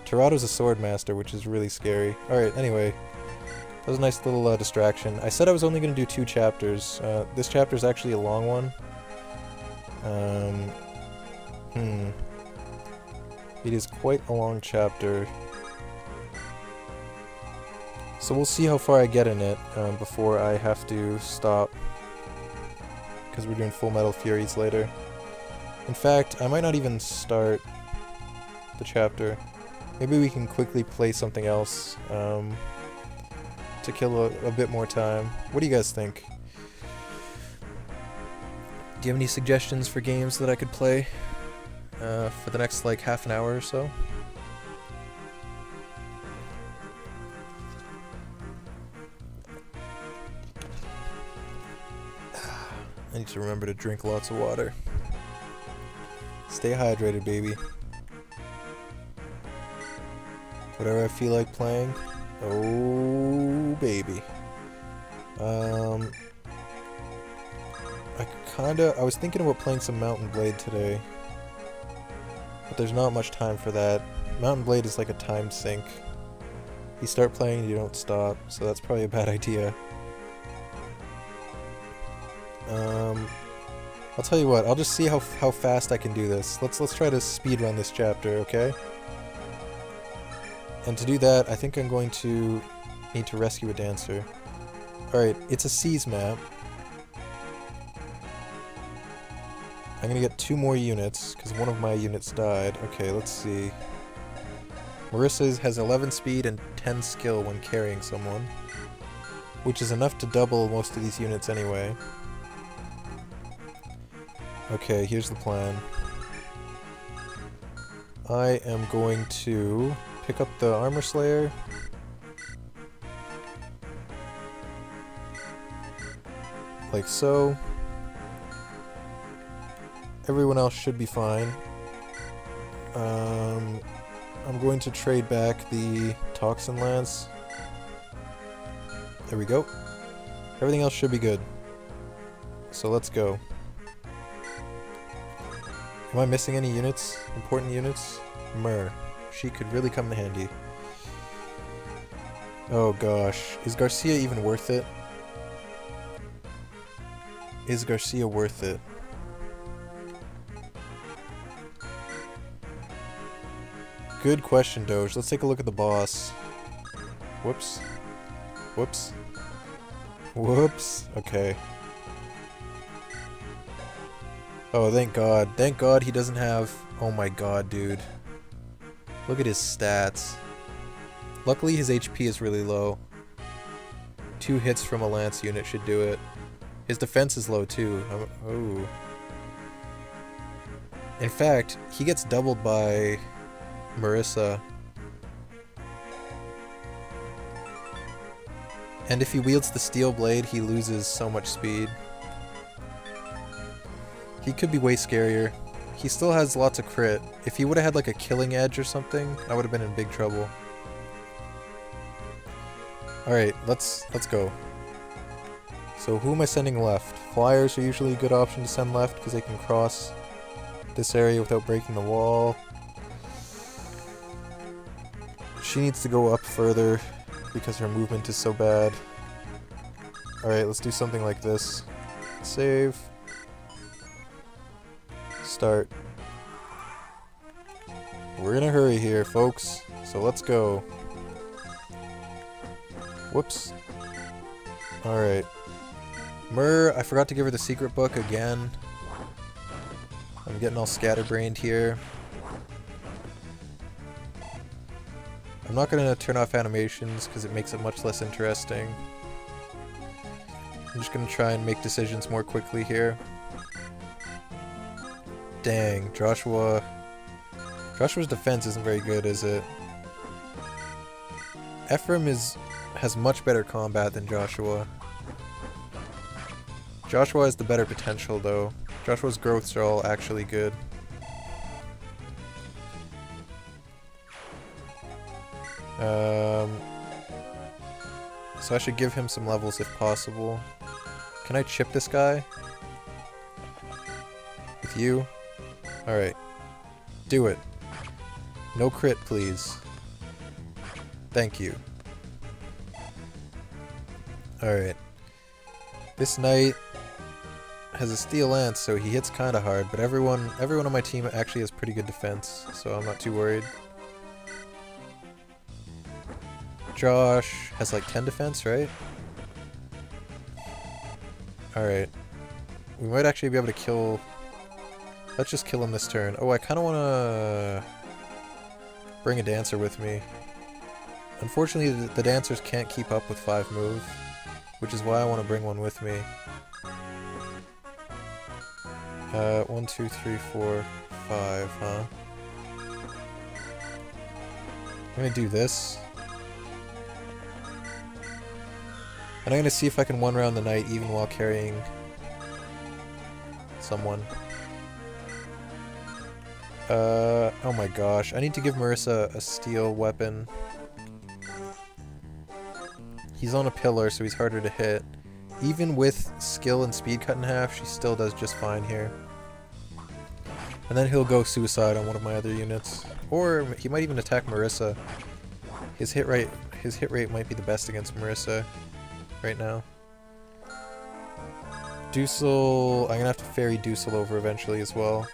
S2: Tirado's a sword master, which is really scary. Alright, anyway. That was a nice little distraction. I said I was only going to do 2 chapters. This chapter is actually a long one. It is quite a long chapter. So we'll see how far I get in it before I have to stop. Because we're doing Full Metal Furies later. In fact, I might not even start the chapter. Maybe we can quickly play something else to kill a bit more time. What do you guys think? Do you have any suggestions for games that I could play for the next, like, half an hour or so? I need to remember to drink lots of water. Stay hydrated, baby. Whatever I feel like playing. Oh, baby. I was thinking about playing some Mountain Blade today. But there's not much time for that. Mountain Blade is like a time sink. You start playing, you don't stop, so that's probably a bad idea. I'll tell you what, I'll just see how fast I can do this. Let's try to speedrun this chapter, okay? And to do that, I think I'm going to need to rescue a dancer. Alright, it's a Seas map. I'm gonna get 2 more units, because one of my units died. Okay, let's see. Marissa has 11 speed and 10 skill when carrying someone, which is enough to double most of these units anyway. Okay, here's the plan. I am going to pick up the Armor Slayer. Like so. Everyone else should be fine. I'm going to trade back the Toxin Lance. There we go. Everything else should be good. So let's go. Am I missing any units? Important units? Mer. She could really come in handy. Oh gosh. Is Garcia even worth it? Is Garcia worth it? Good question, Doge. Let's take a look at the boss. Whoops. Whoops. Whoops. Okay. Oh, thank God. Thank God he doesn't have... Oh my God, dude. Look at his stats. Luckily, his HP is really low. 2 hits from a lance unit should do it. His defense is low, too. Oh. In fact, he gets doubled by Marissa. And if he wields the steel blade, he loses so much speed. He could be way scarier. He still has lots of crit. If he would have had like a killing edge or something, I would have been in big trouble. Alright, let's go. So who am I sending left? Flyers are usually a good option to send left because they can cross this area without breaking the wall. She needs to go up further because her movement is so bad. Alright, let's do something like this. Save. Start. We're in a hurry here, folks. So let's go. Whoops. Alright. I forgot to give her the secret book again. I'm getting all scatterbrained here. I'm not going to turn off animations because it makes it much less interesting. I'm just going to try and make decisions more quickly here. Dang, Joshua's defense isn't very good, is it? Ephraim has much better combat than Joshua. Joshua has the better potential, though. Joshua's growths are all actually good. So I should give him some levels if possible. Can I chip this guy? With you? Alright. Do it. No crit, please. Thank you. Alright. This knight has a steel lance, so he hits kinda hard, but everyone on my team actually has pretty good defense, so I'm not too worried. Josh has like 10 defense, right? Alright. We might actually be able to kill... Let's just kill him this turn. Oh, I kinda wanna... bring a dancer with me. Unfortunately, the dancers can't keep up with 5 move, which is why I want to bring one with me. 1, 2, 3, 4, 5, huh? I'm gonna do this. And I'm gonna see if I can one-round the knight even while carrying someone. Oh my gosh. I need to give Marissa a steel weapon. He's on a pillar, so he's harder to hit. Even with skill and speed cut in half, she still does just fine here. And then he'll go suicide on one of my other units. Or he might even attack Marissa. His hit rate might be the best against Marissa right now. Dusel... I'm gonna have to ferry Dusel over eventually as well.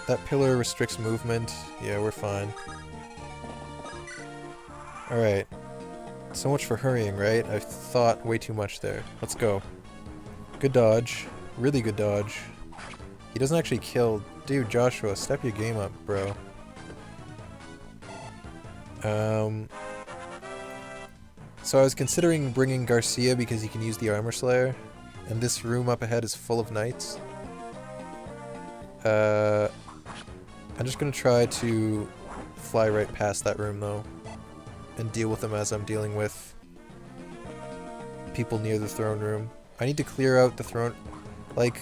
S2: That pillar restricts movement. Yeah, we're fine. Alright. So much for hurrying, right? I thought way too much there. Let's go. Good dodge. Really good dodge. He doesn't actually kill... Dude, Joshua, step your game up, bro. So I was considering bringing Garcia because he can use the Armor Slayer. And this room up ahead is full of knights. I'm just gonna try to fly right past that room, though. And deal with them as I'm dealing with people near the throne room. I need to clear out the throne... Like,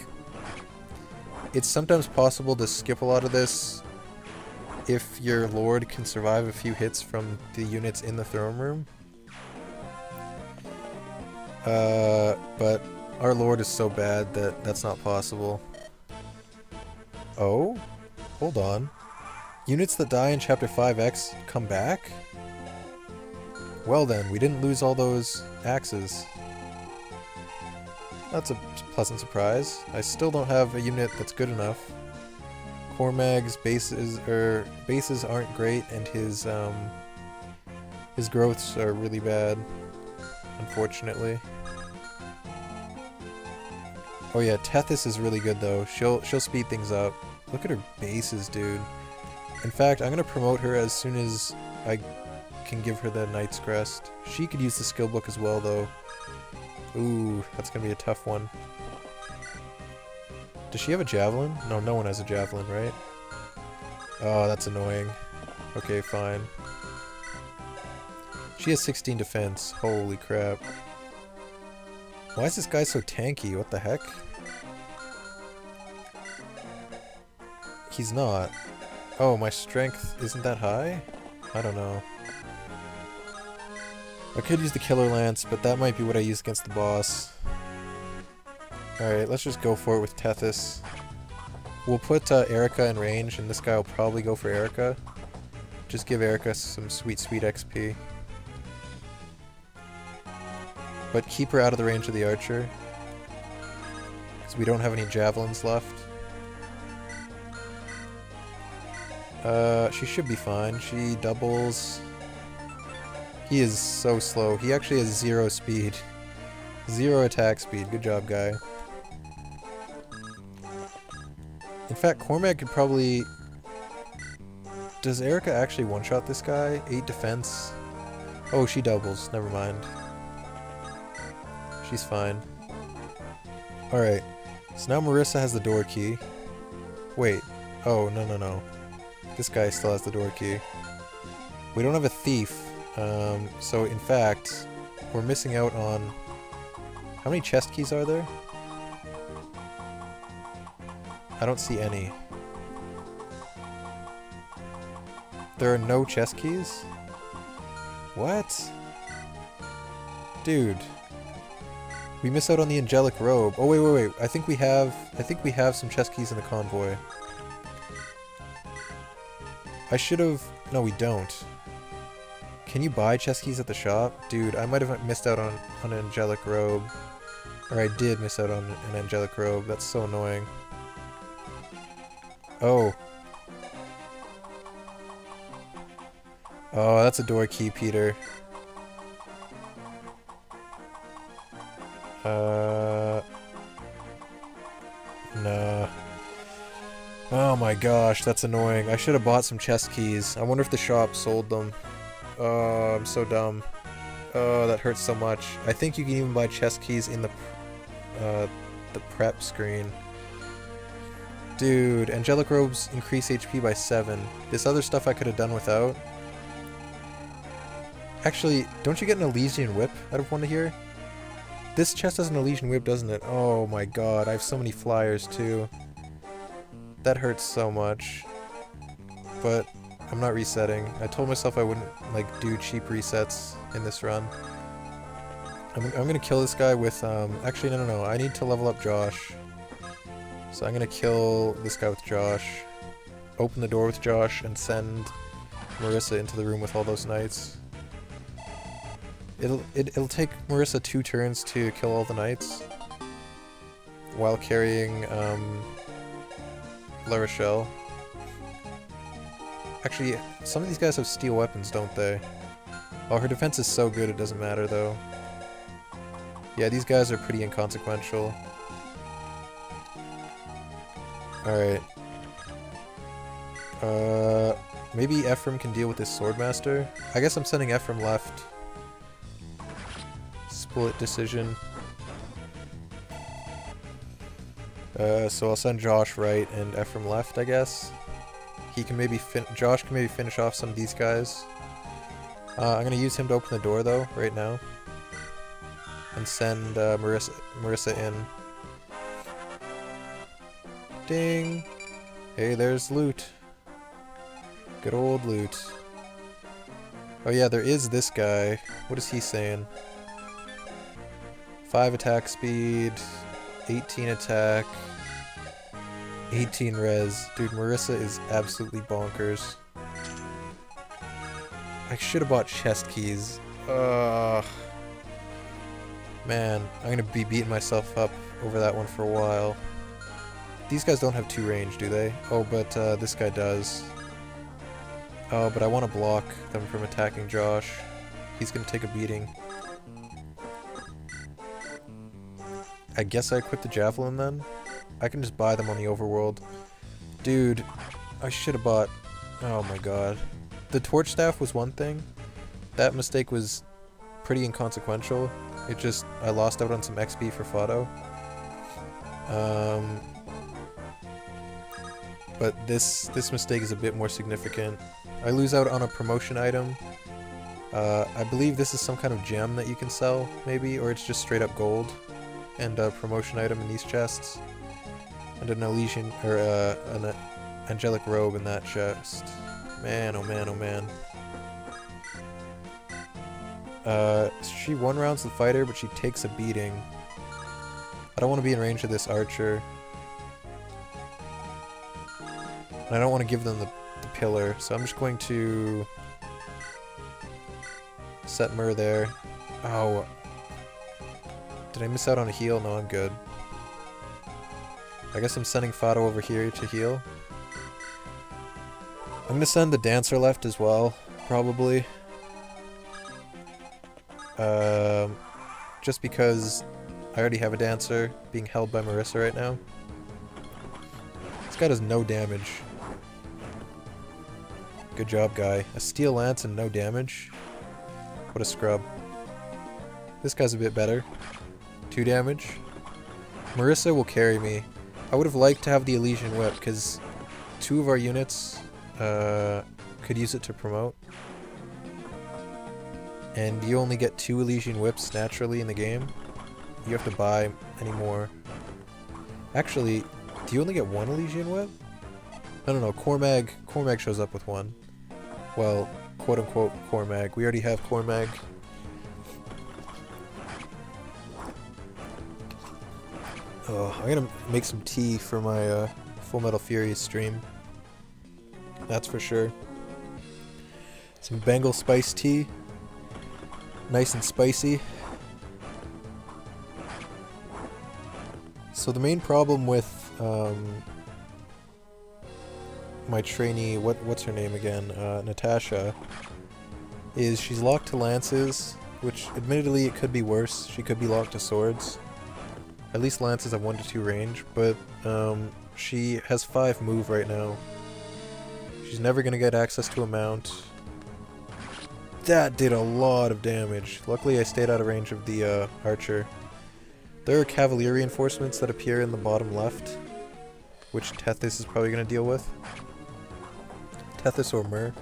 S2: it's sometimes possible to skip a lot of this if your lord can survive a few hits from the units in the throne room. But our lord is so bad that that's not possible. Oh? Hold on. Units that die in Chapter 5X come back? Well then, we didn't lose all those axes. That's a pleasant surprise. I still don't have a unit that's good enough. Cormag's bases aren't great, and his growths are really bad, unfortunately. Oh yeah, Tethys is really good though. She'll speed things up. Look at her bases, dude. In fact, I'm gonna promote her as soon as I can give her the Knight's Crest. She could use the skill book as well, though. Ooh, that's gonna be a tough one. Does she have a javelin? No, no one has a javelin, right? Oh, that's annoying. Okay, fine. She has 16 defense. Holy crap. Why is this guy so tanky? What the heck? He's not. Oh, my strength isn't that high? I don't know. I could use the Killer Lance, but that might be what I use against the boss. Alright, let's just go for it with Tethys. we'll put Erica in range, and this guy will probably go for Erica. Just give Erica some sweet, sweet XP. But keep her out of the range of the archer. Because we don't have any javelins left. She should be fine. She doubles. He is so slow. He actually has 0 speed. 0 attack speed. Good job, guy. In fact, Cormac could probably... Does Erica actually one-shot this guy? 8 defense. Oh, she doubles. Never mind. She's fine. Alright. So now Marissa has the door key. Wait. Oh, no. This guy still has the door key. We don't have a thief. So in fact, we're missing out on... How many chest keys are there? I don't see any. There are no chest keys? What? Dude. We miss out on the angelic robe. Oh wait. I think we have some chest keys in the convoy. I should have... No, we don't. Can you buy chest keys at the shop? Dude, I might have missed out on an angelic robe. Or I did miss out on an angelic robe. That's so annoying. Oh. Oh, that's a door key, Peter. Nah. Oh my gosh, that's annoying. I should have bought some chest keys. I wonder if the shop sold them. Oh, I'm so dumb. Oh, that hurts so much. I think you can even buy chest keys in the prep screen. Dude, angelic robes increase HP by 7. This other stuff I could have done without. Actually, don't you get an Elysian whip out of one here? This chest has an Elysian whip, doesn't it? Oh my god, I have so many flyers too. That hurts so much. But I'm not resetting. I told myself I wouldn't like do cheap resets in this run. I'm gonna kill this guy with actually no. I need to level up Josh. So I'm gonna kill this guy with Josh. Open the door with Josh and send Marissa into the room with all those knights. It'll take Marissa 2 turns to kill all the knights while carrying La Rochelle. Actually, some of these guys have steel weapons, don't they? Oh, her defense is so good it doesn't matter though. Yeah, these guys are pretty inconsequential. Alright. Maybe Ephraim can deal with this Swordmaster? I guess I'm sending Ephraim left. Split decision. So I'll send Josh right and Ephraim left, I guess. He can maybe Josh can maybe finish off some of these guys. I'm gonna use him to open the door though, right now. And send Marissa in. Ding! Hey, there's loot. Good old loot. Oh yeah, there is this guy. What is he saying? 5 attack speed, 18 attack, 18 res. Dude, Marissa is absolutely bonkers. I should have bought chest keys. Man, I'm gonna be beating myself up over that one for a while. These guys don't have 2 range, do they? Oh, but this guy does. Oh, but I want to block them from attacking Josh. He's gonna take a beating. I guess I equip the javelin then? I can just buy them on the overworld. Dude, I should have bought... Oh my god. The torch staff was one thing. That mistake was pretty inconsequential. It just... I lost out on some XP for Fado. But this mistake is a bit more significant. I lose out on a promotion item. I believe this is some kind of gem that you can sell, maybe, or it's just straight up gold. And a promotion item in these chests. And an Elysian, or an angelic robe in that chest. Man, oh man, oh man. She one-rounds the fighter, but she takes a beating. I don't want to be in range of this archer. And I don't want to give them the pillar, so I'm just going to set Myrrh there. Oh. Did I miss out on a heal? No, I'm good. I guess I'm sending Fado over here to heal. I'm gonna send the Dancer left as well, probably. Just because I already have a Dancer being held by Marissa right now. This guy does no damage. Good job, guy. A Steel Lance and no damage. What a scrub. This guy's a bit better. 2 damage. Marissa will carry me. I would have liked to have the Elysian Whip, because 2 of our units could use it to promote. And you only get 2 Elysian Whips naturally in the game. You have to buy any more. Actually, do you only get 1 Elysian Whip? I don't know, Cormag shows up with 1. Well, quote-unquote Cormag. We already have Cormag. Oh, I'm gonna make some tea for my Full Metal Fury stream. That's for sure. Some Bengal spice tea. Nice and spicy. So the main problem with my trainee, what's her name again? Natasha, is she's locked to lances, which admittedly it could be worse. She could be locked to swords. At least lances have 1 to 2 range, but she has 5 move right now. She's never gonna get access to a mount. That did a lot of damage. Luckily I stayed out of range of the archer. There are cavalry reinforcements that appear in the bottom left, which Tethys is probably gonna deal with. Tethys or Myrrh.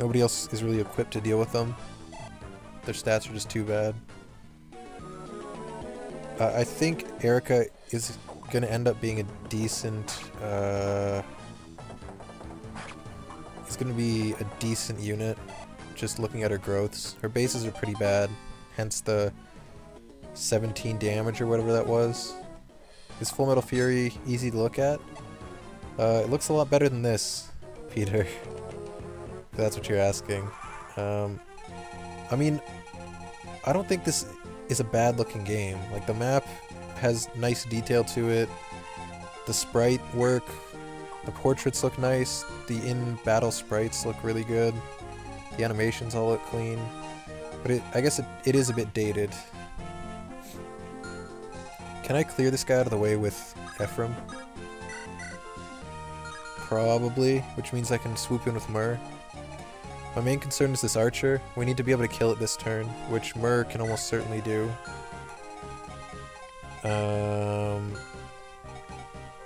S2: Nobody else is really equipped to deal with them. Their stats are just too bad. I think Erica is going to end up being a decent, it's going to be a decent unit, just looking at her growths. Her bases are pretty bad, hence the 17 damage or whatever that was. Is Full Metal Fury easy to look at? It looks a lot better than this, Peter. If that's what you're asking. I mean, I don't think this is a bad looking game. Like, the map has nice detail to it, the sprite work, the portraits look nice, the in-battle sprites look really good, the animations all look clean, but I guess it is a bit dated. Can I clear this guy out of the way with Ephraim? Probably, which means I can swoop in with Myrrh. My main concern is this archer. We need to be able to kill it this turn, which Myrrh can almost certainly do.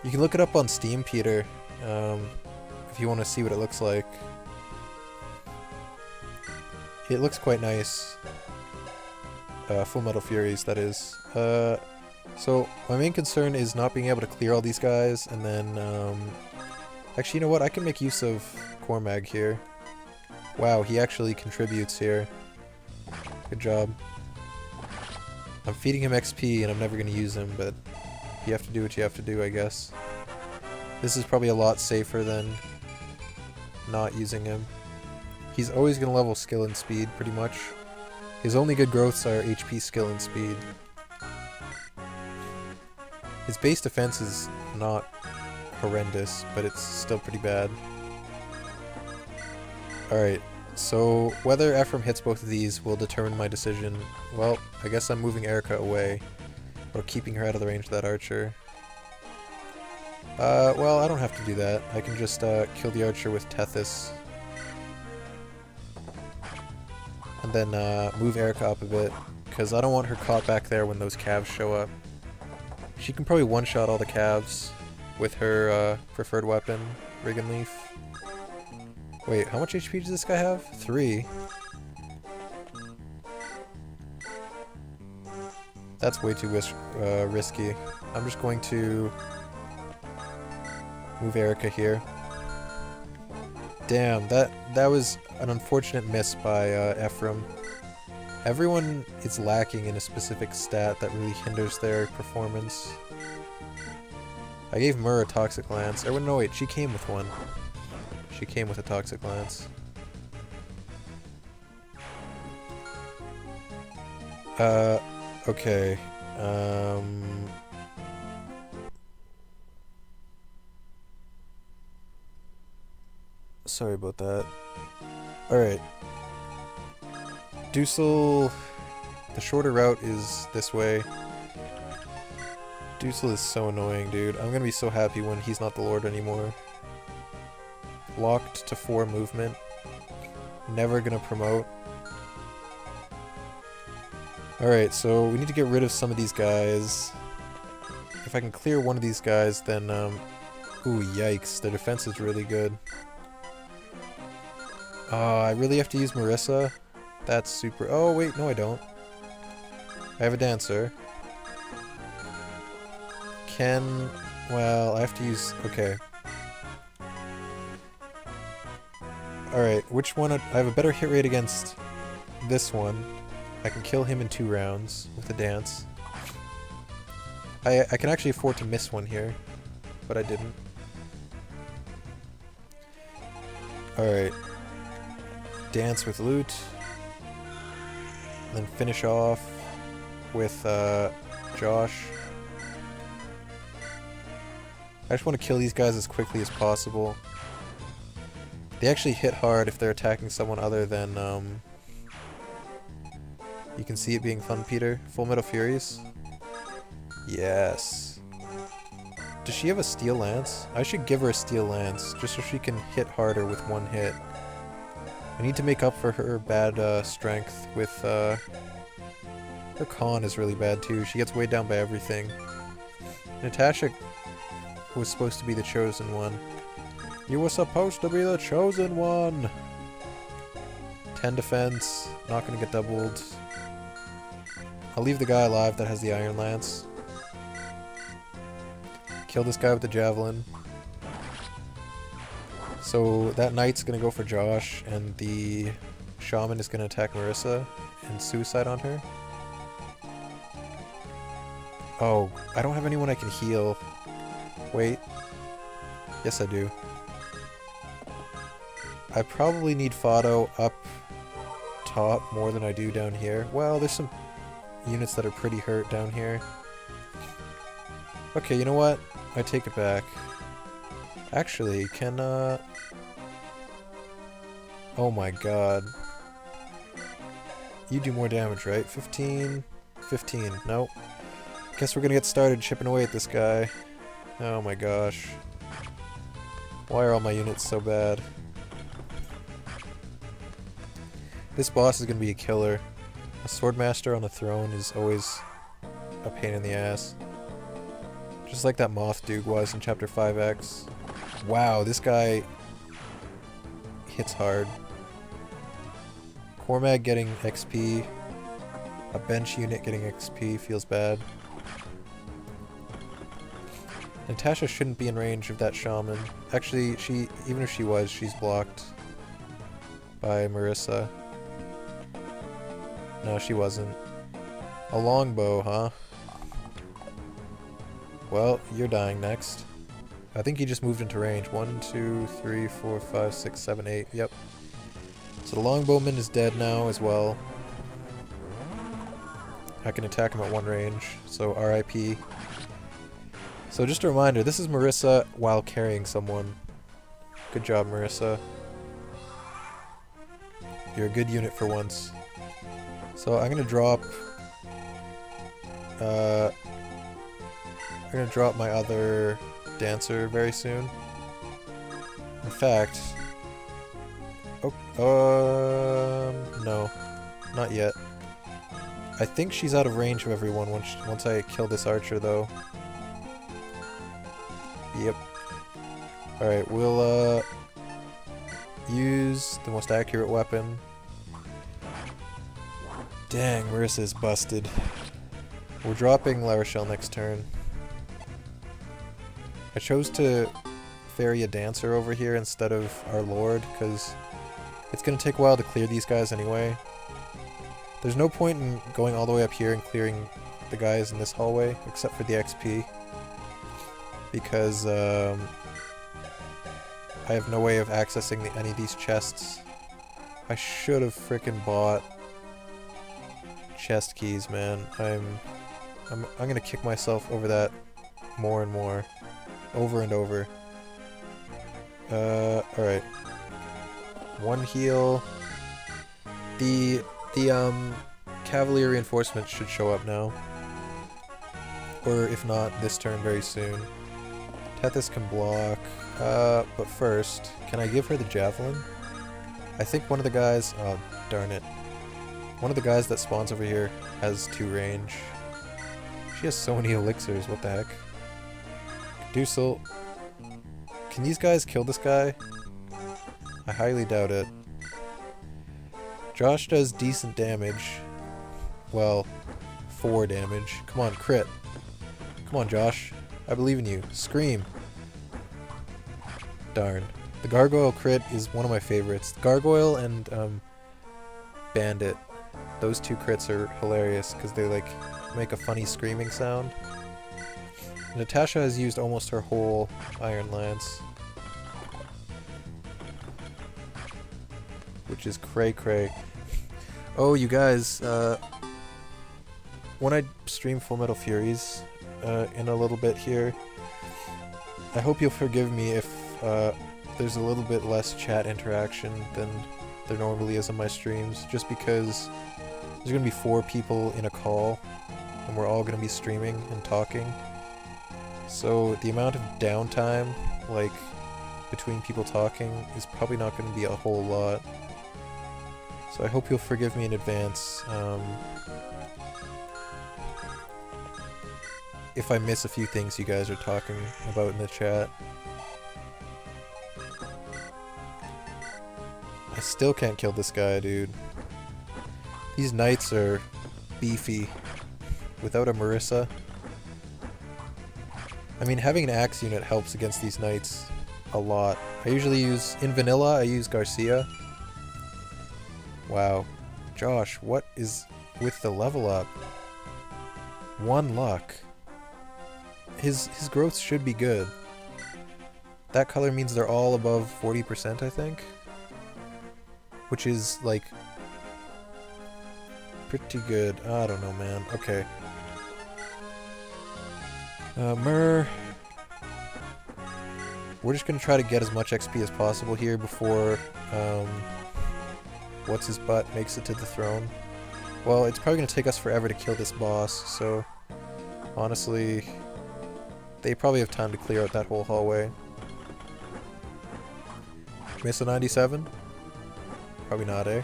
S2: You can look it up on Steam, Peter, if you want to see what it looks like. It looks quite nice. Full Metal Furies, that is. So, my main concern is not being able to clear all these guys, and then, actually, you know what? I can make use of Cormag here. Wow, he actually contributes here. Good job. I'm feeding him XP and I'm never going to use him, but you have to do what you have to do, I guess. This is probably a lot safer than not using him. He's always going to level skill and speed, pretty much. His only good growths are HP, skill, and speed. His base defense is not horrendous, but it's still pretty bad. Alright, so whether Ephraim hits both of these will determine my decision. Well, I guess I'm moving Erica away, or keeping her out of the range of that archer. Well, I don't have to do that. I can just kill the archer with Tethys. And then move Erica up a bit, because I don't want her caught back there when those calves show up. She can probably one-shot all the calves with her preferred weapon, Riggin Leaf. Wait, how much HP does this guy have? 3. That's way too risky. I'm just going to move Erica here. Damn, that was an unfortunate miss by Ephraim. Everyone is lacking in a specific stat that really hinders their performance. I gave Mur a Toxic Lance. Or no, wait, she came with one. She came with a Toxic Lance. Okay. Sorry about that. Alright. Dusel... The shorter route is this way. Dusel is so annoying, dude. I'm gonna be so happy when he's not the Lord anymore. Locked to 4 movement. Never gonna promote. Alright, so we need to get rid of some of these guys. If I can clear one of these guys, then, ooh, yikes. Their defense is really good. I really have to use Marissa? That's super... Oh, wait, no I don't. I have a dancer. Well, I have to use... Okay. Alright, which one... I have a better hit rate against this one. I can kill him in 2 rounds with a dance. I can actually afford to miss one here, but I didn't. Alright. Dance with loot. Then finish off with Josh. I just want to kill these guys as quickly as possible. They actually hit hard if they're attacking someone other than... You can see it being Fun Peter. Full Metal Furies? Yes. Does she have a Steel Lance? I should give her a Steel Lance, just so she can hit harder with 1 hit. I need to make up for her bad strength with... Her con is really bad too. She gets weighed down by everything. Natasha was supposed to be the chosen one. You were supposed to be the chosen one! 10 defense. Not gonna get doubled. I'll leave the guy alive that has the Iron Lance. Kill this guy with the Javelin. So that Knight's gonna go for Josh, and the Shaman is gonna attack Marissa and suicide on her. Oh, I don't have anyone I can heal. Wait. Yes, I do. I probably need Fado up top more than I do down here. Well, there's some units that are pretty hurt down here. Okay, you know what? I take it back. Actually, can, Oh my god. You do more damage, right? 15? 15. Nope. Guess we're gonna get started chipping away at this guy. Oh my gosh. Why are all my units so bad? This boss is gonna be a killer. A Swordmaster on the throne is always a pain in the ass. Just like that Moth Dude was in Chapter 5X. Wow, this guy hits hard. Cormag getting XP. A bench unit getting XP feels bad. Natasha shouldn't be in range of that Shaman. Actually, even if she was, she's blocked by Marissa. No, she wasn't. A longbow, huh? Well, you're dying next. I think he just moved into range. 1, 2, 3, 4, 5, 6, 7, 8. Yep. So the longbowman is dead now as well. I can attack him at 1 range, so RIP. So just a reminder, this is Marissa while carrying someone. Good job, Marissa. You're a good unit for once. So I'm gonna drop... I'm gonna drop my other dancer very soon. In fact... Oh, no. Not yet. I think she's out of range of everyone once I kill this archer, though. Yep. Alright, we'll, use the most accurate weapon. Dang, Marissa is busted. We're dropping La Rochelle next turn. I chose to ferry a dancer over here instead of our lord, because it's going to take a while to clear these guys anyway. There's no point in going all the way up here and clearing the guys in this hallway, except for the XP. because I have no way of accessing any of these chests. I should have frickin' bought chest keys, man. I'm gonna kick myself over that more and more. Over and over. Alright. One heal. The Cavalier reinforcements should show up now. Or if not, this turn very soon. Tethys can block. But first, can I give her the javelin? I think one of the guys... Oh, darn it. One of the guys that spawns over here has 2 range. She has so many elixirs, what the heck? Caduceus. Can these guys kill this guy? I highly doubt it. Josh does decent damage. Well, 4 damage. Come on, crit. Come on, Josh. I believe in you. Scream. Darn. The Gargoyle crit is one of my favorites. Gargoyle and Bandit. Those 2 crits are hilarious because they like make a funny screaming sound. Natasha has used almost her whole Iron Lance. Which is cray-cray. Oh, you guys, when I stream Full Metal Furies in a little bit here, I hope you'll forgive me if there's a little bit less chat interaction than there normally is on my streams, just because there's going to be 4 people in a call, and we're all going to be streaming and talking. So the amount of downtime, like, between people talking is probably not going to be a whole lot. So I hope you'll forgive me in advance if I miss a few things you guys are talking about in the chat. I still can't kill this guy, dude. These knights are beefy. Without a Marissa. I mean, having an axe unit helps against these knights a lot. I usually use, in vanilla, I use Garcia. Wow. Josh, what is with the level up? 1 luck. His growths should be good. That color means they're all above 40%, I think. Which is, like, pretty good. I don't know, man. Okay. We're just gonna try to get as much XP as possible here before, what's-his-butt makes it to the throne. Well, it's probably gonna take us forever to kill this boss, so honestly, they probably have time to clear out that whole hallway. Miss a 97? Probably not, eh?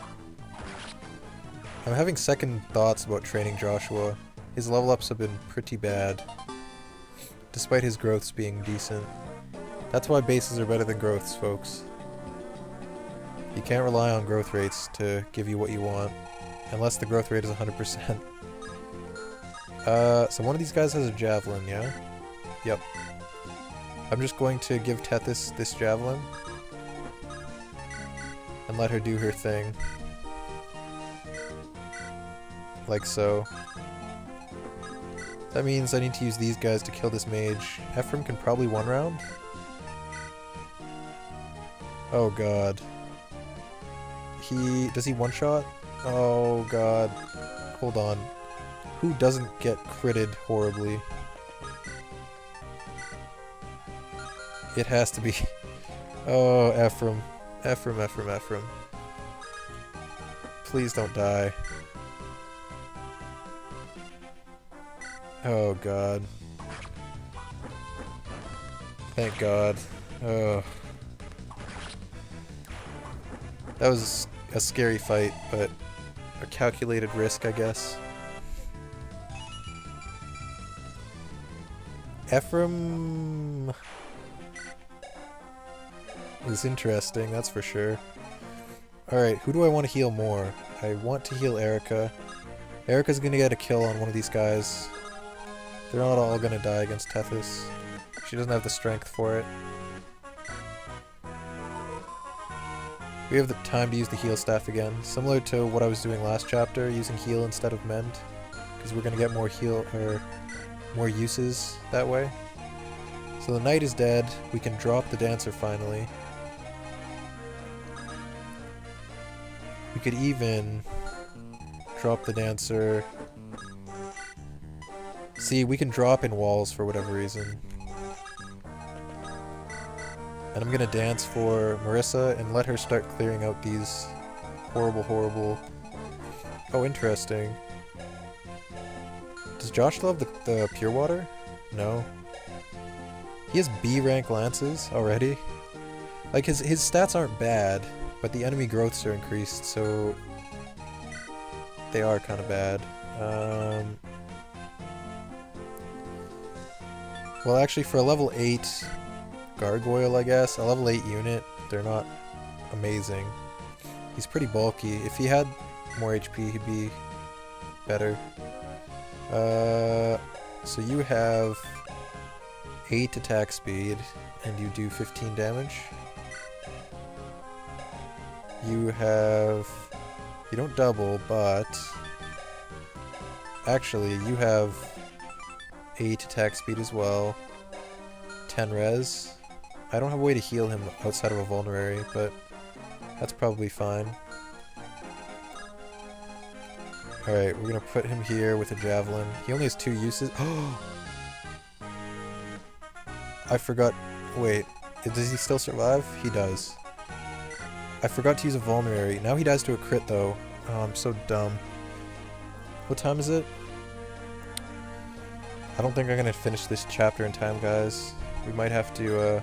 S2: I'm having second thoughts about training Joshua. His level ups have been pretty bad, despite his growths being decent. That's why bases are better than growths, folks. You can't rely on growth rates to give you what you want, unless the growth rate is 100%. So one of these guys has a javelin, yeah? Yep. I'm just going to give Tethys this javelin, and let her do her thing. Like so. That means I need to use these guys to kill this mage. Ephraim can probably 1 round? Oh god. Does he one-shot? Oh god. Hold on. Who doesn't get critted horribly? It has to be... Oh, Ephraim. Ephraim. Please don't die. Oh god. Thank god. Oh. That was a scary fight, but a calculated risk, I guess. Ephraim is interesting, that's for sure. Alright, who do I want to heal more? I want to heal Erica. Erica's gonna get a kill on one of these guys. They're not all gonna die against Tethys. She doesn't have the strength for it. We have the time to use the heal staff again, similar to what I was doing last chapter, using heal instead of mend, because we're gonna get more heal or more uses that way. So the knight is dead. We can drop the dancer finally. We could even drop the dancer. See, we can drop in walls for whatever reason. And I'm gonna dance for Marissa and let her start clearing out these horrible... Oh, interesting. Does Josh still have the pure water? No. He has B rank lances already? Like, his stats aren't bad, but the enemy growths are increased, so they are kind of bad. Well, actually, for a level 8 gargoyle, I guess, a level 8 unit, they're not amazing. He's pretty bulky. If he had more HP, he'd be better. So you have 8 attack speed, and you do 15 damage. You don't double, but actually you have 8 attack speed as well, 10 res. I don't have a way to heal him outside of a vulnerary, but that's probably fine. Alright, we're gonna put him here with a javelin. He only has 2 uses. Oh! I forgot. Wait, does he still survive? He does. I forgot to use a vulnerary. Now he dies to a crit though. Oh, I'm so dumb. What time is it? I don't think I'm gonna finish this chapter in time, guys. We might have to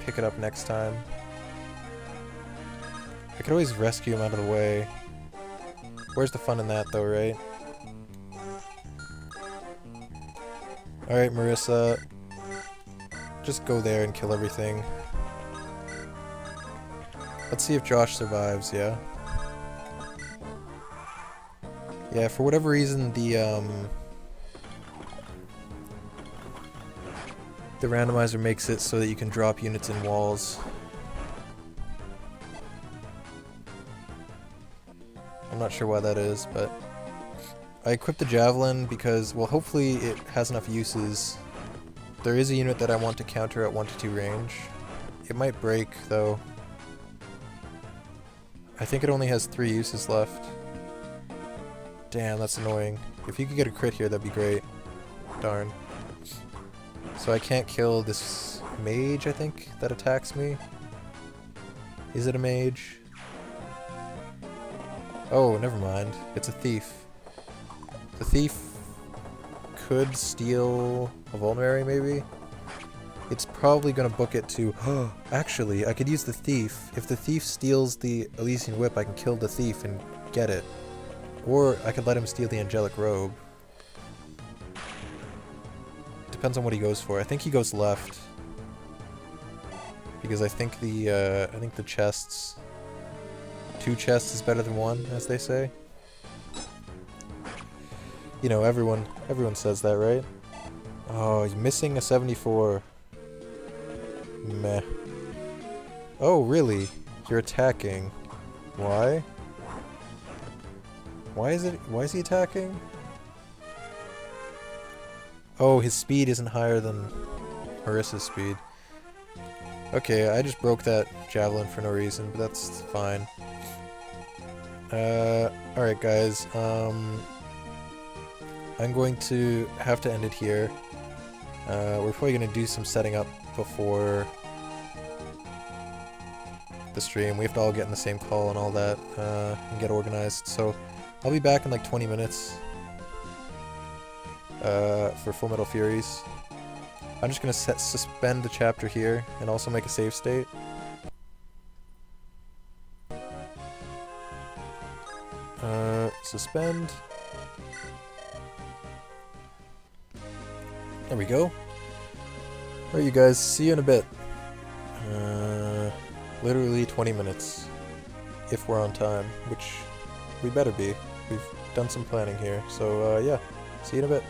S2: pick it up next time. I could always rescue him out of the way. Where's the fun in that though, right? Alright, Marissa. Just go there and kill everything. Let's see if Josh survives, yeah? Yeah, for whatever reason, the randomizer makes it so that you can drop units in walls. I'm not sure why that is, but I equipped the javelin because, well, hopefully it has enough uses. There is a unit that I want to counter at 1 to 2 range. It might break, though. I think it only has 3 uses left. Damn, that's annoying. If you could get a crit here, that'd be great. Darn. So I can't kill this mage, I think, that attacks me. Is it a mage? Oh, never mind. It's a thief. The thief could steal a vulnerary, maybe? It's probably gonna book it to... Actually, I could use the thief. If the thief steals the Elysian Whip, I can kill the thief and get it. Or I could let him steal the Angelic Robe. Depends on what he goes for. I think he goes left. Because I think the chests... 2 chests is better than 1, as they say. You know, everyone says that, right? Oh, he's missing a 74. Meh. Oh, really? You're attacking. Why? Why is he attacking? Oh, his speed isn't higher than Marissa's speed. Okay, I just broke that javelin for no reason, but that's fine. Alright guys, I'm going to have to end it here. We're probably going to do some setting up before the stream. We have to all get in the same call and all that, and get organized. So, I'll be back in like 20 minutes, for Full Metal Furies. I'm just going to suspend the chapter here, and also make a save state. Suspend. There we go. Alright you guys, see you in a bit. Literally 20 minutes. If we're on time, which we better be. We've done some planning here, so yeah, see you in a bit.